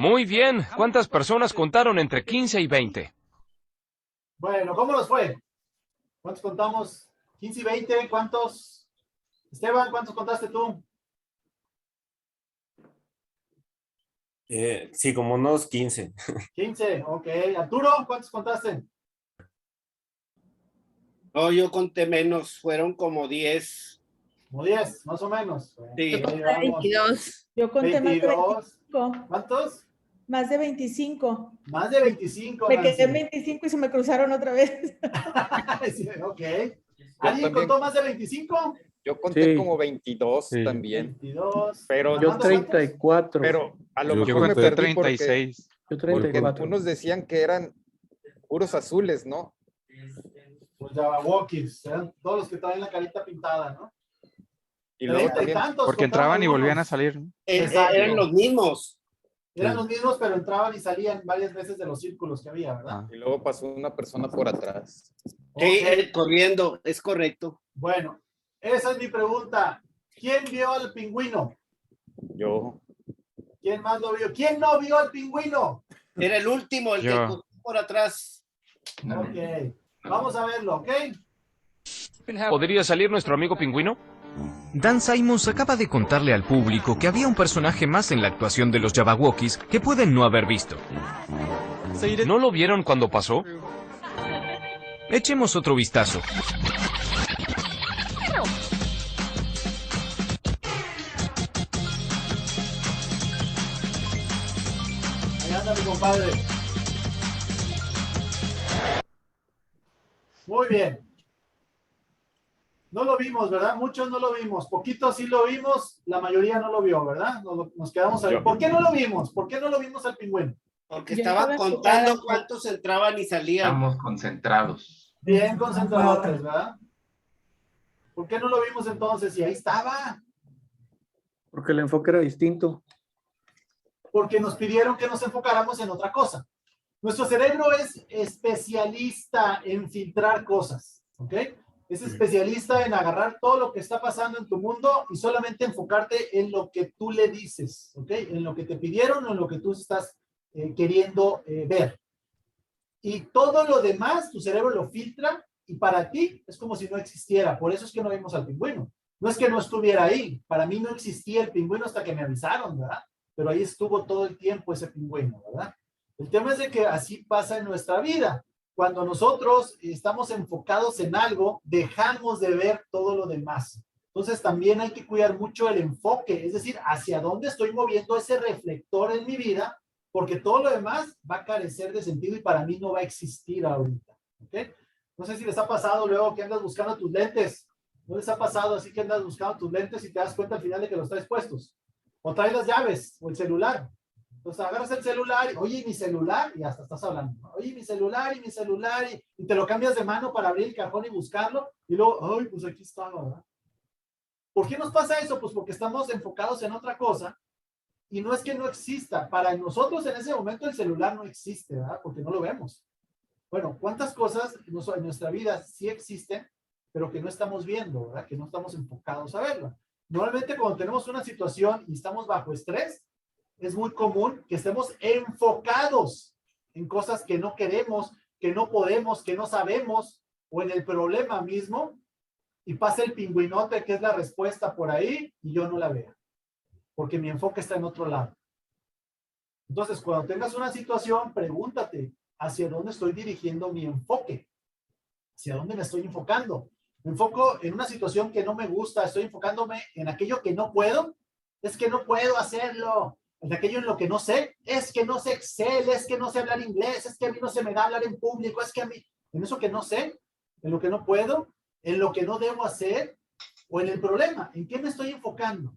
Muy bien. ¿Cuántas personas contaron entre 15 y 20? Bueno, ¿cómo nos fue? ¿Cuántos contamos? 15 y 20, ¿cuántos? Esteban, ¿cuántos contaste tú? Sí, como unos 15. 15, ok. Arturo, ¿cuántos contaste? No, yo conté menos, fueron como 10. Como 10, más o menos. Sí. Yo conté 22. Yo conté 22. más de 25. ¿Cuántos? Más de 25. Más de 25. Me quedé en 25 y se me cruzaron otra vez. Sí, ok. ¿Alguien contó más de 25? Yo conté como 22 también. 22. Pero yo 34. Pero a lo mejor me conté perdí 36. Yo 34. Porque unos decían que eran puros azules, ¿no? Pues Jabberwockies, eran todos los que traen la carita pintada, ¿no? Y luego también, porque entraban y volvían a salir, ¿no? Eran los mismos. Eran los mismos, pero entraban y salían varias veces de los círculos que había, ¿verdad? Y luego pasó una persona por atrás. Sí, corriendo, es correcto. Bueno, esa es mi pregunta. ¿Quién vio al pingüino? Yo. ¿Quién más lo vio? ¿Quién no vio al pingüino? Era el último, el que corrió por atrás. Ok, vamos a verlo, ¿ok? ¿Podría salir nuestro amigo pingüino? Dan Simons acaba de contarle al público que había un personaje más en la actuación de los Jabberwockies que pueden no haber visto. ¿No lo vieron cuando pasó? Echemos otro vistazo. Ahí anda mi compadre. Muy bien. No lo vimos, ¿verdad? Muchos no lo vimos. Poquitos sí lo vimos, la mayoría no lo vio, ¿verdad? Nos quedamos ahí. ¿Por qué no lo vimos? ¿Por qué no lo vimos al pingüino? Porque estaba contando cuántos entraban y salían. Estamos concentrados. Bien concentrados, ¿verdad? ¿Por qué no lo vimos entonces? Y ahí estaba. Porque el enfoque era distinto. Porque nos pidieron que nos enfocáramos en otra cosa. Nuestro cerebro es especialista en filtrar cosas, ¿ok? Es especialista en agarrar todo lo que está pasando en tu mundo y solamente enfocarte en lo que tú le dices, ¿ok? En lo que te pidieron o en lo que tú estás queriendo ver. Y todo lo demás, tu cerebro lo filtra y para ti es como si no existiera. Por eso es que no vimos al pingüino. No es que no estuviera ahí. Para mí no existía el pingüino hasta que me avisaron, ¿verdad? Pero ahí estuvo todo el tiempo ese pingüino, ¿verdad? El tema es de que así pasa en nuestra vida. Cuando nosotros estamos enfocados en algo, dejamos de ver todo lo demás. Entonces también hay que cuidar mucho el enfoque, es decir, hacia dónde estoy moviendo ese reflector en mi vida, porque todo lo demás va a carecer de sentido y para mí no va a existir ahorita. ¿Ok? No sé si les ha pasado luego que andas buscando tus lentes. ¿No les ha pasado así que andas buscando tus lentes y te das cuenta al final de que los traes puestos? O traes las llaves o el celular. Entonces agarras el celular, y, oye, mi celular, y hasta estás hablando, ¿no? Oye, mi celular, y te lo cambias de mano para abrir el cajón y buscarlo, y luego, ay, pues aquí está, ¿verdad? ¿Por qué nos pasa eso? Pues porque estamos enfocados en otra cosa, y no es que no exista, para nosotros en ese momento el celular no existe, ¿verdad? Porque no lo vemos. Bueno, ¿cuántas cosas en nuestra vida sí existen, pero que no estamos viendo, ¿verdad? Que no estamos enfocados a verlo. Normalmente cuando tenemos una situación y estamos bajo estrés, es muy común que estemos enfocados en cosas que no queremos, que no podemos, que no sabemos, o en el problema mismo, y pasa el pingüinote, que es la respuesta por ahí, y yo no la veo, porque mi enfoque está en otro lado. Entonces, cuando tengas una situación, pregúntate, ¿hacia dónde estoy dirigiendo mi enfoque? ¿Hacia dónde me estoy enfocando? ¿Me enfoco en una situación que no me gusta? ¿Estoy enfocándome en aquello que no puedo? Es que no puedo hacerlo. En aquello en lo que no sé, es que no sé Excel, es que no sé hablar inglés, es que a mí no se me da hablar en público, es que a mí, en eso que no sé, en lo que no puedo, en lo que no debo hacer, o en el problema, ¿en qué me estoy enfocando?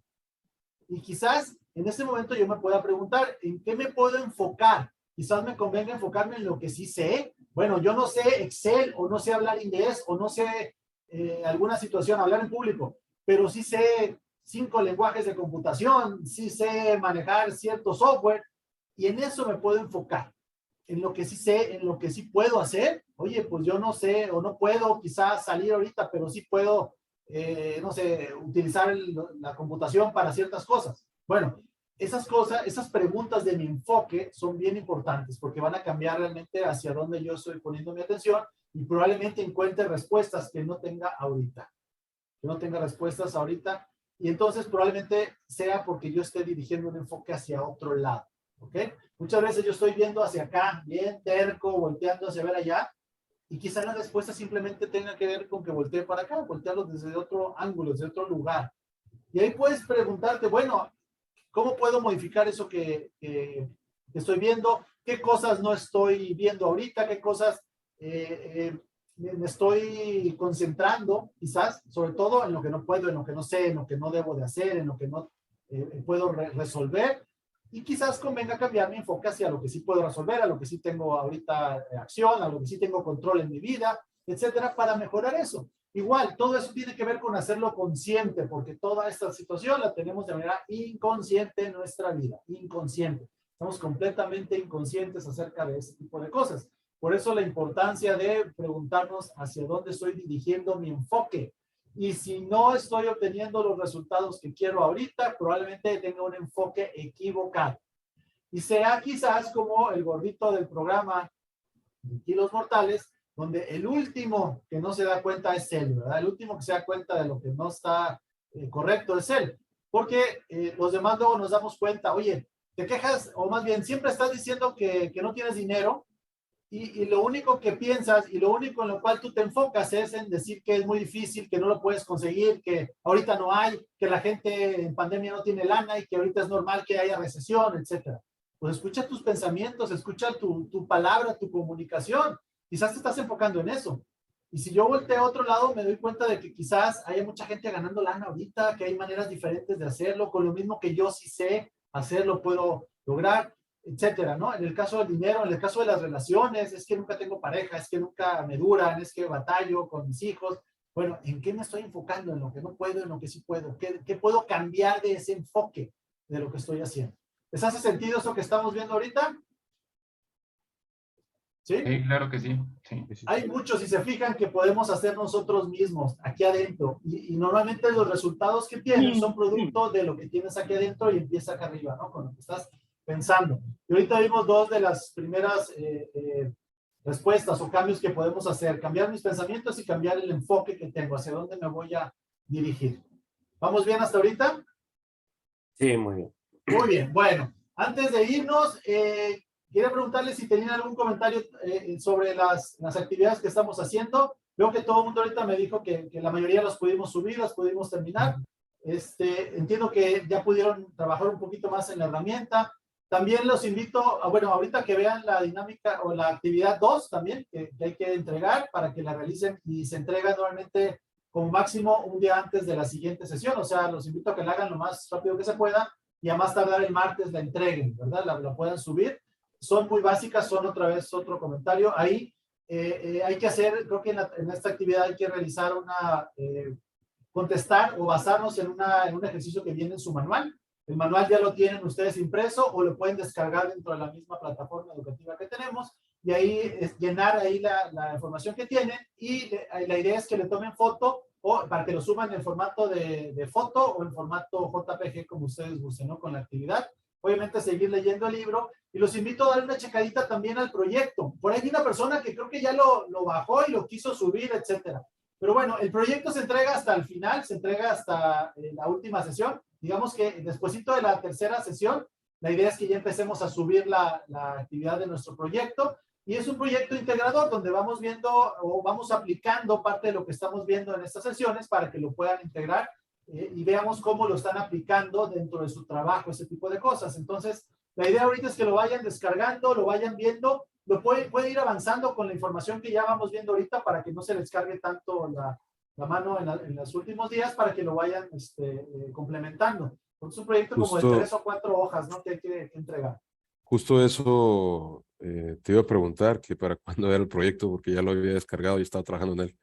Y quizás en este momento yo me pueda preguntar, ¿en qué me puedo enfocar? Quizás me convenga enfocarme en lo que sí sé. Bueno, yo no sé Excel, o no sé hablar inglés, o no sé alguna situación, hablar en público, pero sí sé 5 lenguajes de computación, sí sé manejar cierto software, y en eso me puedo enfocar, en lo que sí sé, en lo que sí puedo hacer. Oye, pues yo no sé, o no puedo quizás salir ahorita, pero sí puedo, no sé, utilizar la computación para ciertas cosas. Bueno, esas cosas, esas preguntas de mi enfoque son bien importantes, porque van a cambiar realmente hacia dónde yo estoy poniendo mi atención, y probablemente encuentre respuestas que no tenga ahorita. Que no tenga respuestas ahorita, y entonces probablemente sea porque yo esté dirigiendo un enfoque hacia otro lado, ¿ok? Muchas veces yo estoy viendo hacia acá, bien terco, volteando hacia ver allá, y quizá la respuesta simplemente tenga que ver con que voltee para acá, voltearlo desde otro ángulo, desde otro lugar. Y ahí puedes preguntarte, bueno, ¿cómo puedo modificar eso que estoy viendo? ¿Qué cosas no estoy viendo ahorita? ¿Qué cosas me estoy concentrando, quizás, sobre todo en lo que no puedo, en lo que no sé, en lo que no debo de hacer, en lo que no puedo resolver? Y quizás convenga cambiar mi enfoque hacia lo que sí puedo resolver, a lo que sí tengo ahorita acción, a lo que sí tengo control en mi vida, etcétera, para mejorar eso. Igual, todo eso tiene que ver con hacerlo consciente, porque toda esta situación la tenemos de manera inconsciente en nuestra vida, inconsciente. Estamos completamente inconscientes acerca de ese tipo de cosas. Por eso la importancia de preguntarnos hacia dónde estoy dirigiendo mi enfoque. Y si no estoy obteniendo los resultados que quiero ahorita, probablemente tenga un enfoque equivocado. Y sea quizás como el gordito del programa de Kilos Mortales, donde el último que no se da cuenta es él, ¿verdad? El último que se da cuenta de lo que no está correcto es él. Porque los demás luego nos damos cuenta, oye, te quejas, o más bien siempre estás diciendo que no tienes dinero, y lo único que piensas y lo único en lo cual tú te enfocas es en decir que es muy difícil, que no lo puedes conseguir, que ahorita no hay, que la gente en pandemia no tiene lana y que ahorita es normal que haya recesión, etcétera. Pues escucha tus pensamientos, escucha tu palabra, tu comunicación. Quizás te estás enfocando en eso. Y si yo volteo a otro lado, me doy cuenta de que quizás haya mucha gente ganando lana ahorita, que hay maneras diferentes de hacerlo, con lo mismo que yo sí sé hacerlo, puedo lograr, etcétera, ¿no? En el caso del dinero, en el caso de las relaciones, es que nunca tengo pareja, es que nunca me duran, es que batallo con mis hijos. Bueno, ¿en qué me estoy enfocando? ¿En lo que no puedo, en lo que sí puedo? ¿Qué puedo cambiar de ese enfoque de lo que estoy haciendo? ¿Les hace sentido eso que estamos viendo ahorita? ¿Sí? Sí, claro que sí. Hay muchos, si se fijan, que podemos hacer nosotros mismos aquí adentro, y normalmente los resultados que tienes son producto de lo que tienes aquí adentro y empieza acá arriba, ¿no? Con lo que estás pensando. Y ahorita vimos dos de las primeras respuestas o cambios que podemos hacer: cambiar mis pensamientos y cambiar el enfoque que tengo, hacia dónde me voy a dirigir. ¿Vamos bien hasta ahorita? Sí, muy bien. Muy bien, bueno, antes de irnos, quería preguntarles si tenían algún comentario sobre las actividades que estamos haciendo. Veo que todo el mundo ahorita me dijo que la mayoría las pudimos subir, las pudimos terminar. Entiendo que ya pudieron trabajar un poquito más en la herramienta. También los invito a, bueno, ahorita que vean la dinámica o la actividad 2 también, que hay que entregar para que la realicen, y se entrega normalmente como máximo un día antes de la siguiente sesión. O sea, los invito a que la hagan lo más rápido que se pueda y a más tardar el martes la entreguen, ¿verdad? La puedan subir. Son muy básicas, son otra vez otro comentario. Ahí hay que hacer, creo que en esta actividad hay que realizar contestar o basarnos en un ejercicio que viene en su manual. El manual ya lo tienen ustedes impreso o lo pueden descargar dentro de la misma plataforma educativa que tenemos y ahí llenar ahí la información que tienen y la idea es que le tomen foto o para que lo suban en formato de foto o en formato JPG como ustedes gusten, ¿no? Con la actividad. Obviamente seguir leyendo el libro y los invito a dar una checadita también al proyecto. Por ahí hay una persona que creo que ya lo bajó y lo quiso subir, etcétera. Pero bueno, el proyecto se entrega hasta el final, se entrega hasta la última sesión. Digamos que despuesito de la tercera sesión, la idea es que ya empecemos a subir la actividad de nuestro proyecto. Y es un proyecto integrador donde vamos viendo o vamos aplicando parte de lo que estamos viendo en estas sesiones para que lo puedan integrar y veamos cómo lo están aplicando dentro de su trabajo, ese tipo de cosas. Entonces, la idea ahorita es que lo vayan descargando, lo vayan viendo, lo puede ir avanzando con la información que ya vamos viendo ahorita para que no se les cargue tanto la mano en los últimos días para que lo vayan complementando. Es un proyecto como de 3 o 4 hojas, ¿no? Que hay que entregar. Justo eso te iba a preguntar, que para cuándo era el proyecto, porque ya lo había descargado y estaba trabajando en él.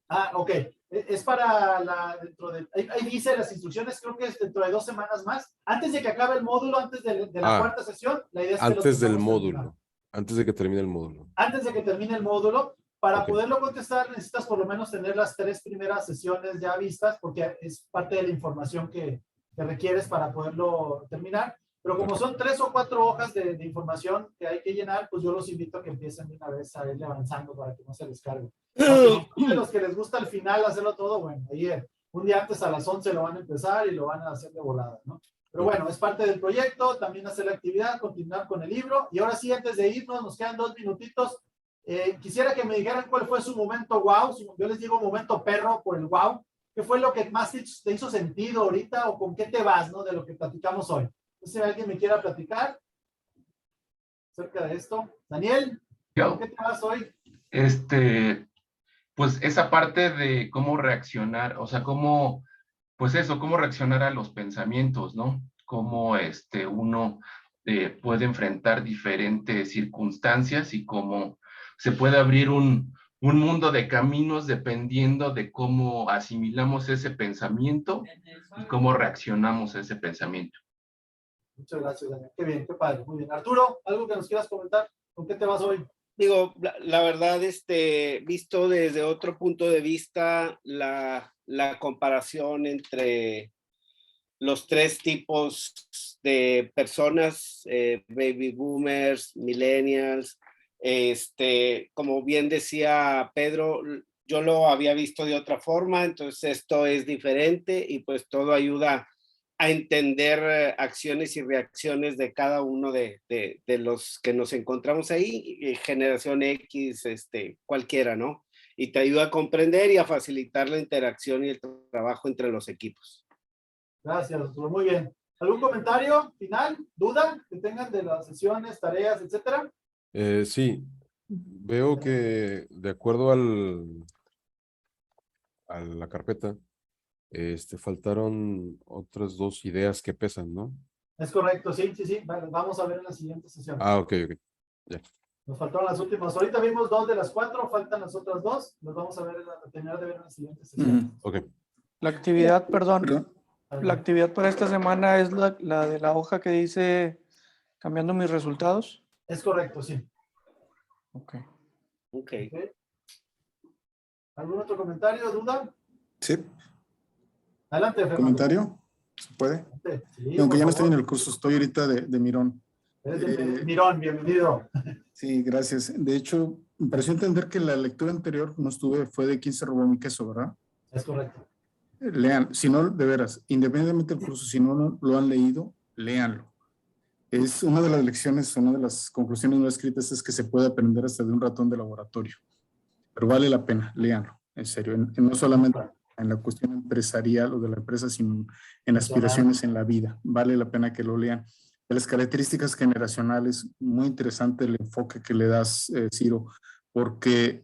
Ah, ok. Es para ahí dice las instrucciones, creo que es dentro de 2 semanas más. Antes de que acabe el módulo, antes de la cuarta sesión, la idea es que antes del módulo. Antes de que termine el módulo. Antes de que termine el módulo, para poderlo contestar necesitas por lo menos tener las 3 primeras sesiones ya vistas, porque es parte de la información que requieres para poderlo terminar. Pero como son 3 o 4 hojas de información que hay que llenar, pues yo los invito a que empiecen de una vez a ir avanzando para que no se les cargue. A los que les gusta al final hacerlo todo, bueno, ahí un día antes a las 11 lo van a empezar y lo van a hacer de volada, ¿no? Pero bueno, es parte del proyecto, también hacer la actividad, continuar con el libro. Y ahora sí, antes de irnos, nos quedan 2 minutitos. Quisiera que me dijeran cuál fue su momento wow, yo les digo momento perro por el wow. ¿Qué fue lo que más te hizo sentido ahorita o con qué te vas, ¿no? De lo que platicamos hoy. No sé si alguien me quiera platicar acerca de esto. Daniel, ¿con qué te vas hoy? Pues esa parte de cómo reaccionar, o sea, cómo reaccionar a los pensamientos, ¿no? Cómo uno puede enfrentar diferentes circunstancias y cómo se puede abrir un mundo de caminos dependiendo de cómo asimilamos ese pensamiento y cómo reaccionamos a ese pensamiento. Muchas gracias, Daniel. Qué bien, qué padre. Muy bien. Arturo, ¿algo que nos quieras comentar? ¿Con qué te vas hoy? Digo, la verdad, visto desde otro punto de vista, la comparación entre los 3 tipos de personas, baby boomers, millennials, como bien decía Pedro, yo lo había visto de otra forma, entonces esto es diferente y pues todo ayuda a entender acciones y reacciones de cada uno de los que nos encontramos ahí, generación X, cualquiera, ¿no? Y te ayuda a comprender y a facilitar la interacción y el trabajo entre los equipos. Gracias, Arturo. Muy bien. ¿Algún comentario final, duda que tengan de las sesiones, tareas, etcétera? Sí, veo que de acuerdo a la carpeta, faltaron otras 2 ideas que pesan, ¿no? Es correcto, sí. Vale, vamos a ver en la siguiente sesión. Ah, ok, ya. Nos faltaron las últimas. Ahorita vimos 2 de las 4, faltan las otras 2. Los vamos a terminar de ver en la siguiente sesión. Ok. La actividad, perdón. La actividad para esta semana es la de la hoja que dice cambiando mis resultados. Es correcto, sí. Ok. ¿Algún otro comentario, duda? Sí. Adelante, Fernando. ¿Comentario? ¿Se puede? Sí, aunque ya no estoy en el curso, estoy ahorita de Mirón. Eres de Mirón, bienvenido. Sí, gracias. De hecho, me pareció entender que la lectura anterior fue de quién se robó mi queso, ¿verdad? Es correcto. Lean, si no, de veras, independientemente del curso, si no lo han leído, léanlo. Es una de las lecciones, una de las conclusiones no escritas es que se puede aprender hasta de un ratón de laboratorio. Pero vale la pena, léanlo, en serio. No solamente en la cuestión empresarial o de la empresa, sino en aspiraciones en la vida. Vale la pena que lo lean. De las características generacionales, muy interesante el enfoque que le das, Ciro, porque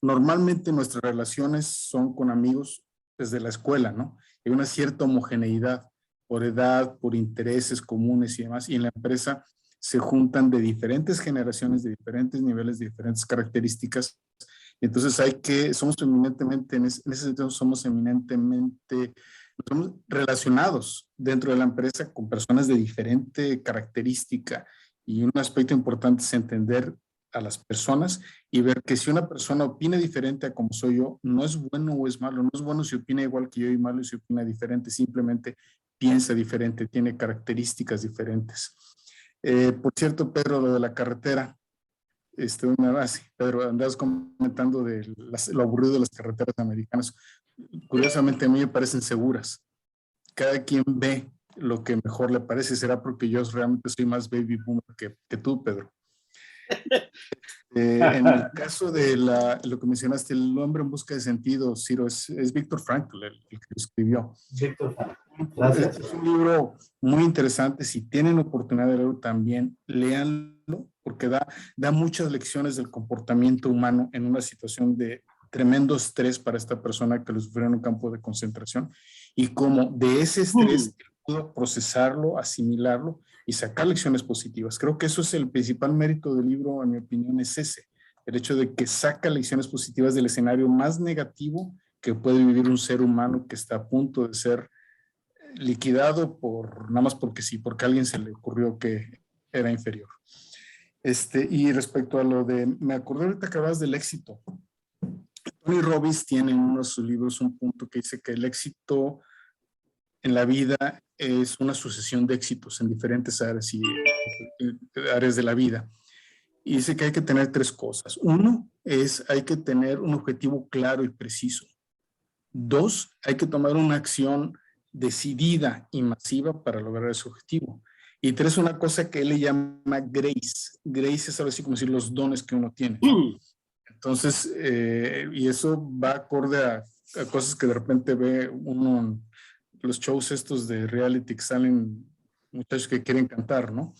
normalmente nuestras relaciones son con amigos desde la escuela, ¿no? Hay una cierta homogeneidad, por edad, por intereses comunes y demás, y en la empresa se juntan de diferentes generaciones, de diferentes niveles, de diferentes características. Entonces somos eminentemente, en ese sentido, somos relacionados dentro de la empresa con personas de diferente característica, y un aspecto importante es entender a las personas y ver que si una persona opina diferente a como soy yo, no es bueno o es malo, no es bueno si opina igual que yo y malo si opina diferente, simplemente piensa diferente, tiene características diferentes. Por cierto, Pedro, lo de la carretera, Pedro, andabas comentando de lo aburrido de las carreteras americanas. Curiosamente a mí me parecen seguras. Cada quien ve lo que mejor le parece. Será porque yo realmente soy más baby boomer que tú, Pedro. En el caso de lo que mencionaste, El hombre en busca de sentido, Ciro, es Viktor Frankl el que lo escribió. Viktor Frankl. Gracias. Es un libro muy interesante. Si tienen oportunidad de leerlo también, léanlo, porque da muchas lecciones del comportamiento humano en una situación de tremendo estrés para esta persona que lo sufrió en un campo de concentración, y cómo de ese estrés pudo procesarlo, asimilarlo y sacar lecciones positivas. Creo que eso es el principal mérito del libro, en mi opinión, es ese, el hecho de que saca lecciones positivas del escenario más negativo que puede vivir un ser humano que está a punto de ser liquidado nada más porque sí, porque a alguien se le ocurrió que era inferior. Y respecto a lo de, me acordé ahorita que hablabas del éxito. Tony Robbins tiene en uno de sus libros un punto que dice que el éxito en la vida es una sucesión de éxitos en diferentes áreas de la vida. Y dice que hay que tener 3 cosas. 1 es, hay que tener un objetivo claro y preciso. 2, hay que tomar una acción decidida y masiva para lograr ese objetivo. Y 3, una cosa que él le llama grace. Grace es algo así como decir los dones que uno tiene. Entonces, y eso va acorde a cosas que de repente ve uno en los shows estos de reality que salen muchachos que quieren cantar, ¿no?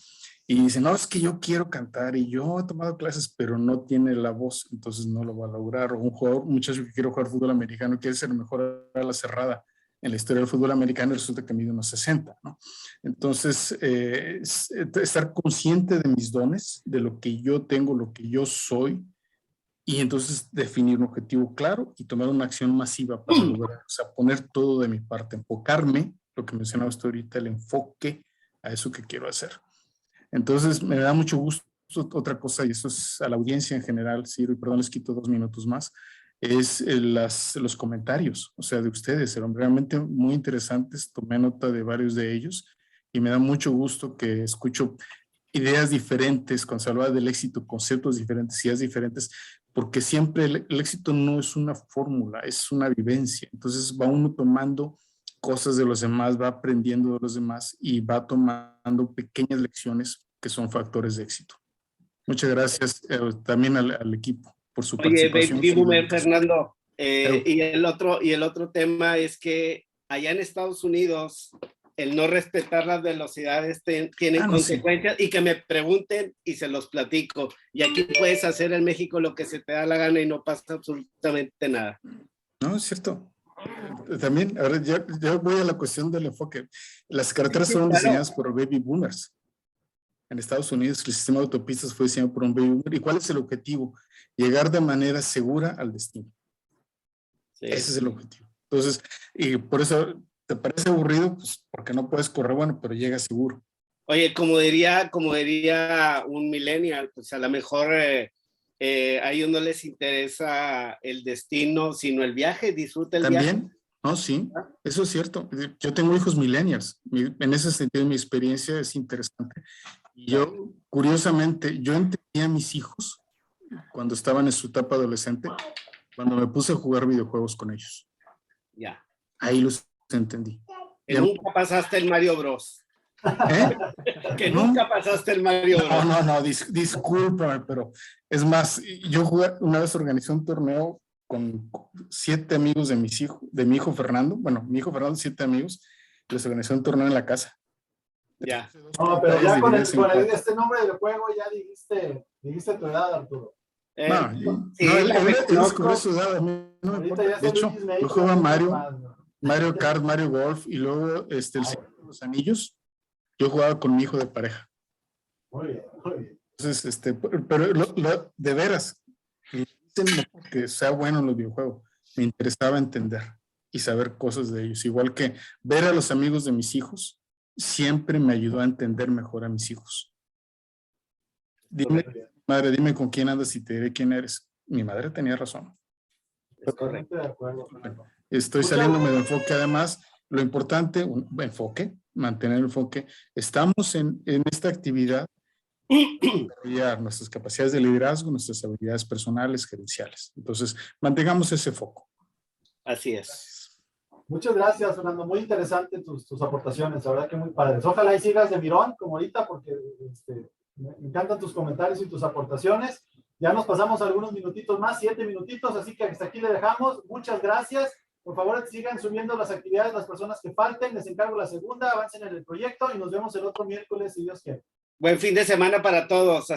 Y dicen, no, es que yo quiero cantar y yo he tomado clases, pero no tiene la voz, entonces no lo va a lograr. O un muchacho que quiere jugar fútbol americano, quiere ser el mejor a la cerrada en la historia del fútbol americano, resulta que mide unos 60, ¿no? Entonces, estar consciente de mis dones, de lo que yo tengo, lo que yo soy, y entonces definir un objetivo claro y tomar una acción masiva para lograr, o sea, poner todo de mi parte, enfocarme, lo que mencionaba usted ahorita, el enfoque a eso que quiero hacer. Entonces, me da mucho gusto, otra cosa, y eso es a la audiencia en general, Ciro, y perdón, les quito 2 minutos más, es los comentarios, o sea, de ustedes, eran realmente muy interesantes, tomé nota de varios de ellos, y me da mucho gusto que escucho ideas diferentes, cuando se habla del éxito, conceptos diferentes, ideas diferentes, porque siempre el éxito no es una fórmula, es una vivencia. Entonces va uno tomando cosas de los demás, va aprendiendo de los demás y va tomando pequeñas lecciones que son factores de éxito. Muchas gracias también al equipo por su participación. Oye, Baby Fernando, y el otro tema es que allá en Estados Unidos el no respetar las velocidades tiene consecuencias, sí. Y que me pregunten y se los platico. Y aquí puedes hacer en México lo que se te da la gana y no pasa absolutamente nada. No, es cierto. También, ahora ya voy a la cuestión del enfoque. Las carreteras fueron diseñadas por baby boomers. En Estados Unidos el sistema de autopistas fue diseñado por un baby boomer. ¿Y cuál es el objetivo? Llegar de manera segura al destino. Sí. Ese es el objetivo. Entonces, y por eso... ¿Te parece aburrido? Pues porque no puedes correr, bueno, pero llegas seguro. Oye, como diría un millennial, pues a lo mejor a ellos no les interesa el destino, sino el viaje, disfruta el viaje. ¿También? No, sí, eso es cierto. Yo tengo hijos millennials. En ese sentido, mi experiencia es interesante. Y yo, curiosamente, yo entendí a mis hijos cuando estaban en su etapa adolescente, cuando me puse a jugar videojuegos con ellos. Ya. Ahí los entendí. Que nunca pasaste el Mario Bros. Que nunca pasaste el Mario Bros. No, discúlpame, pero es más, yo jugué, una vez organizé un torneo con 7 amigos de mi hijo Fernando. Bueno, mi hijo Fernando, 7 amigos, les organizé un torneo en la casa. Ya. No, pero ya con este nombre del juego ya dijiste tu edad, Arturo. Él descubrió su edad. De hecho, yo jugaba Mario. Mario Kart, Mario Golf, y luego el Señor de los Anillos, yo jugaba con mi hijo de pareja. Muy bien, muy bien. Entonces, pero de veras, no porque sea bueno en los videojuegos, me interesaba entender y saber cosas de ellos. Igual que ver a los amigos de mis hijos, siempre me ayudó a entender mejor a mis hijos. Dime, madre, dime con quién andas y te diré quién eres. Mi madre tenía razón. Totalmente de acuerdo. Estoy saliéndome de enfoque. Además, lo importante, mantener el enfoque. Estamos en esta actividad desarrollar nuestras capacidades de liderazgo, nuestras habilidades personales, gerenciales. Entonces, mantengamos ese foco. Así es. Muchas gracias, Fernando. Muy interesante tus aportaciones. La verdad que muy padres. Ojalá y sigas de mirón, como ahorita, porque me encantan tus comentarios y tus aportaciones. Ya nos pasamos algunos minutitos más, 7 minutitos, así que hasta aquí le dejamos. Muchas gracias. Por favor, sigan subiendo las actividades las personas que falten. Les encargo la segunda, avancen en el proyecto y nos vemos el otro miércoles, si Dios quiere. Buen fin de semana para todos.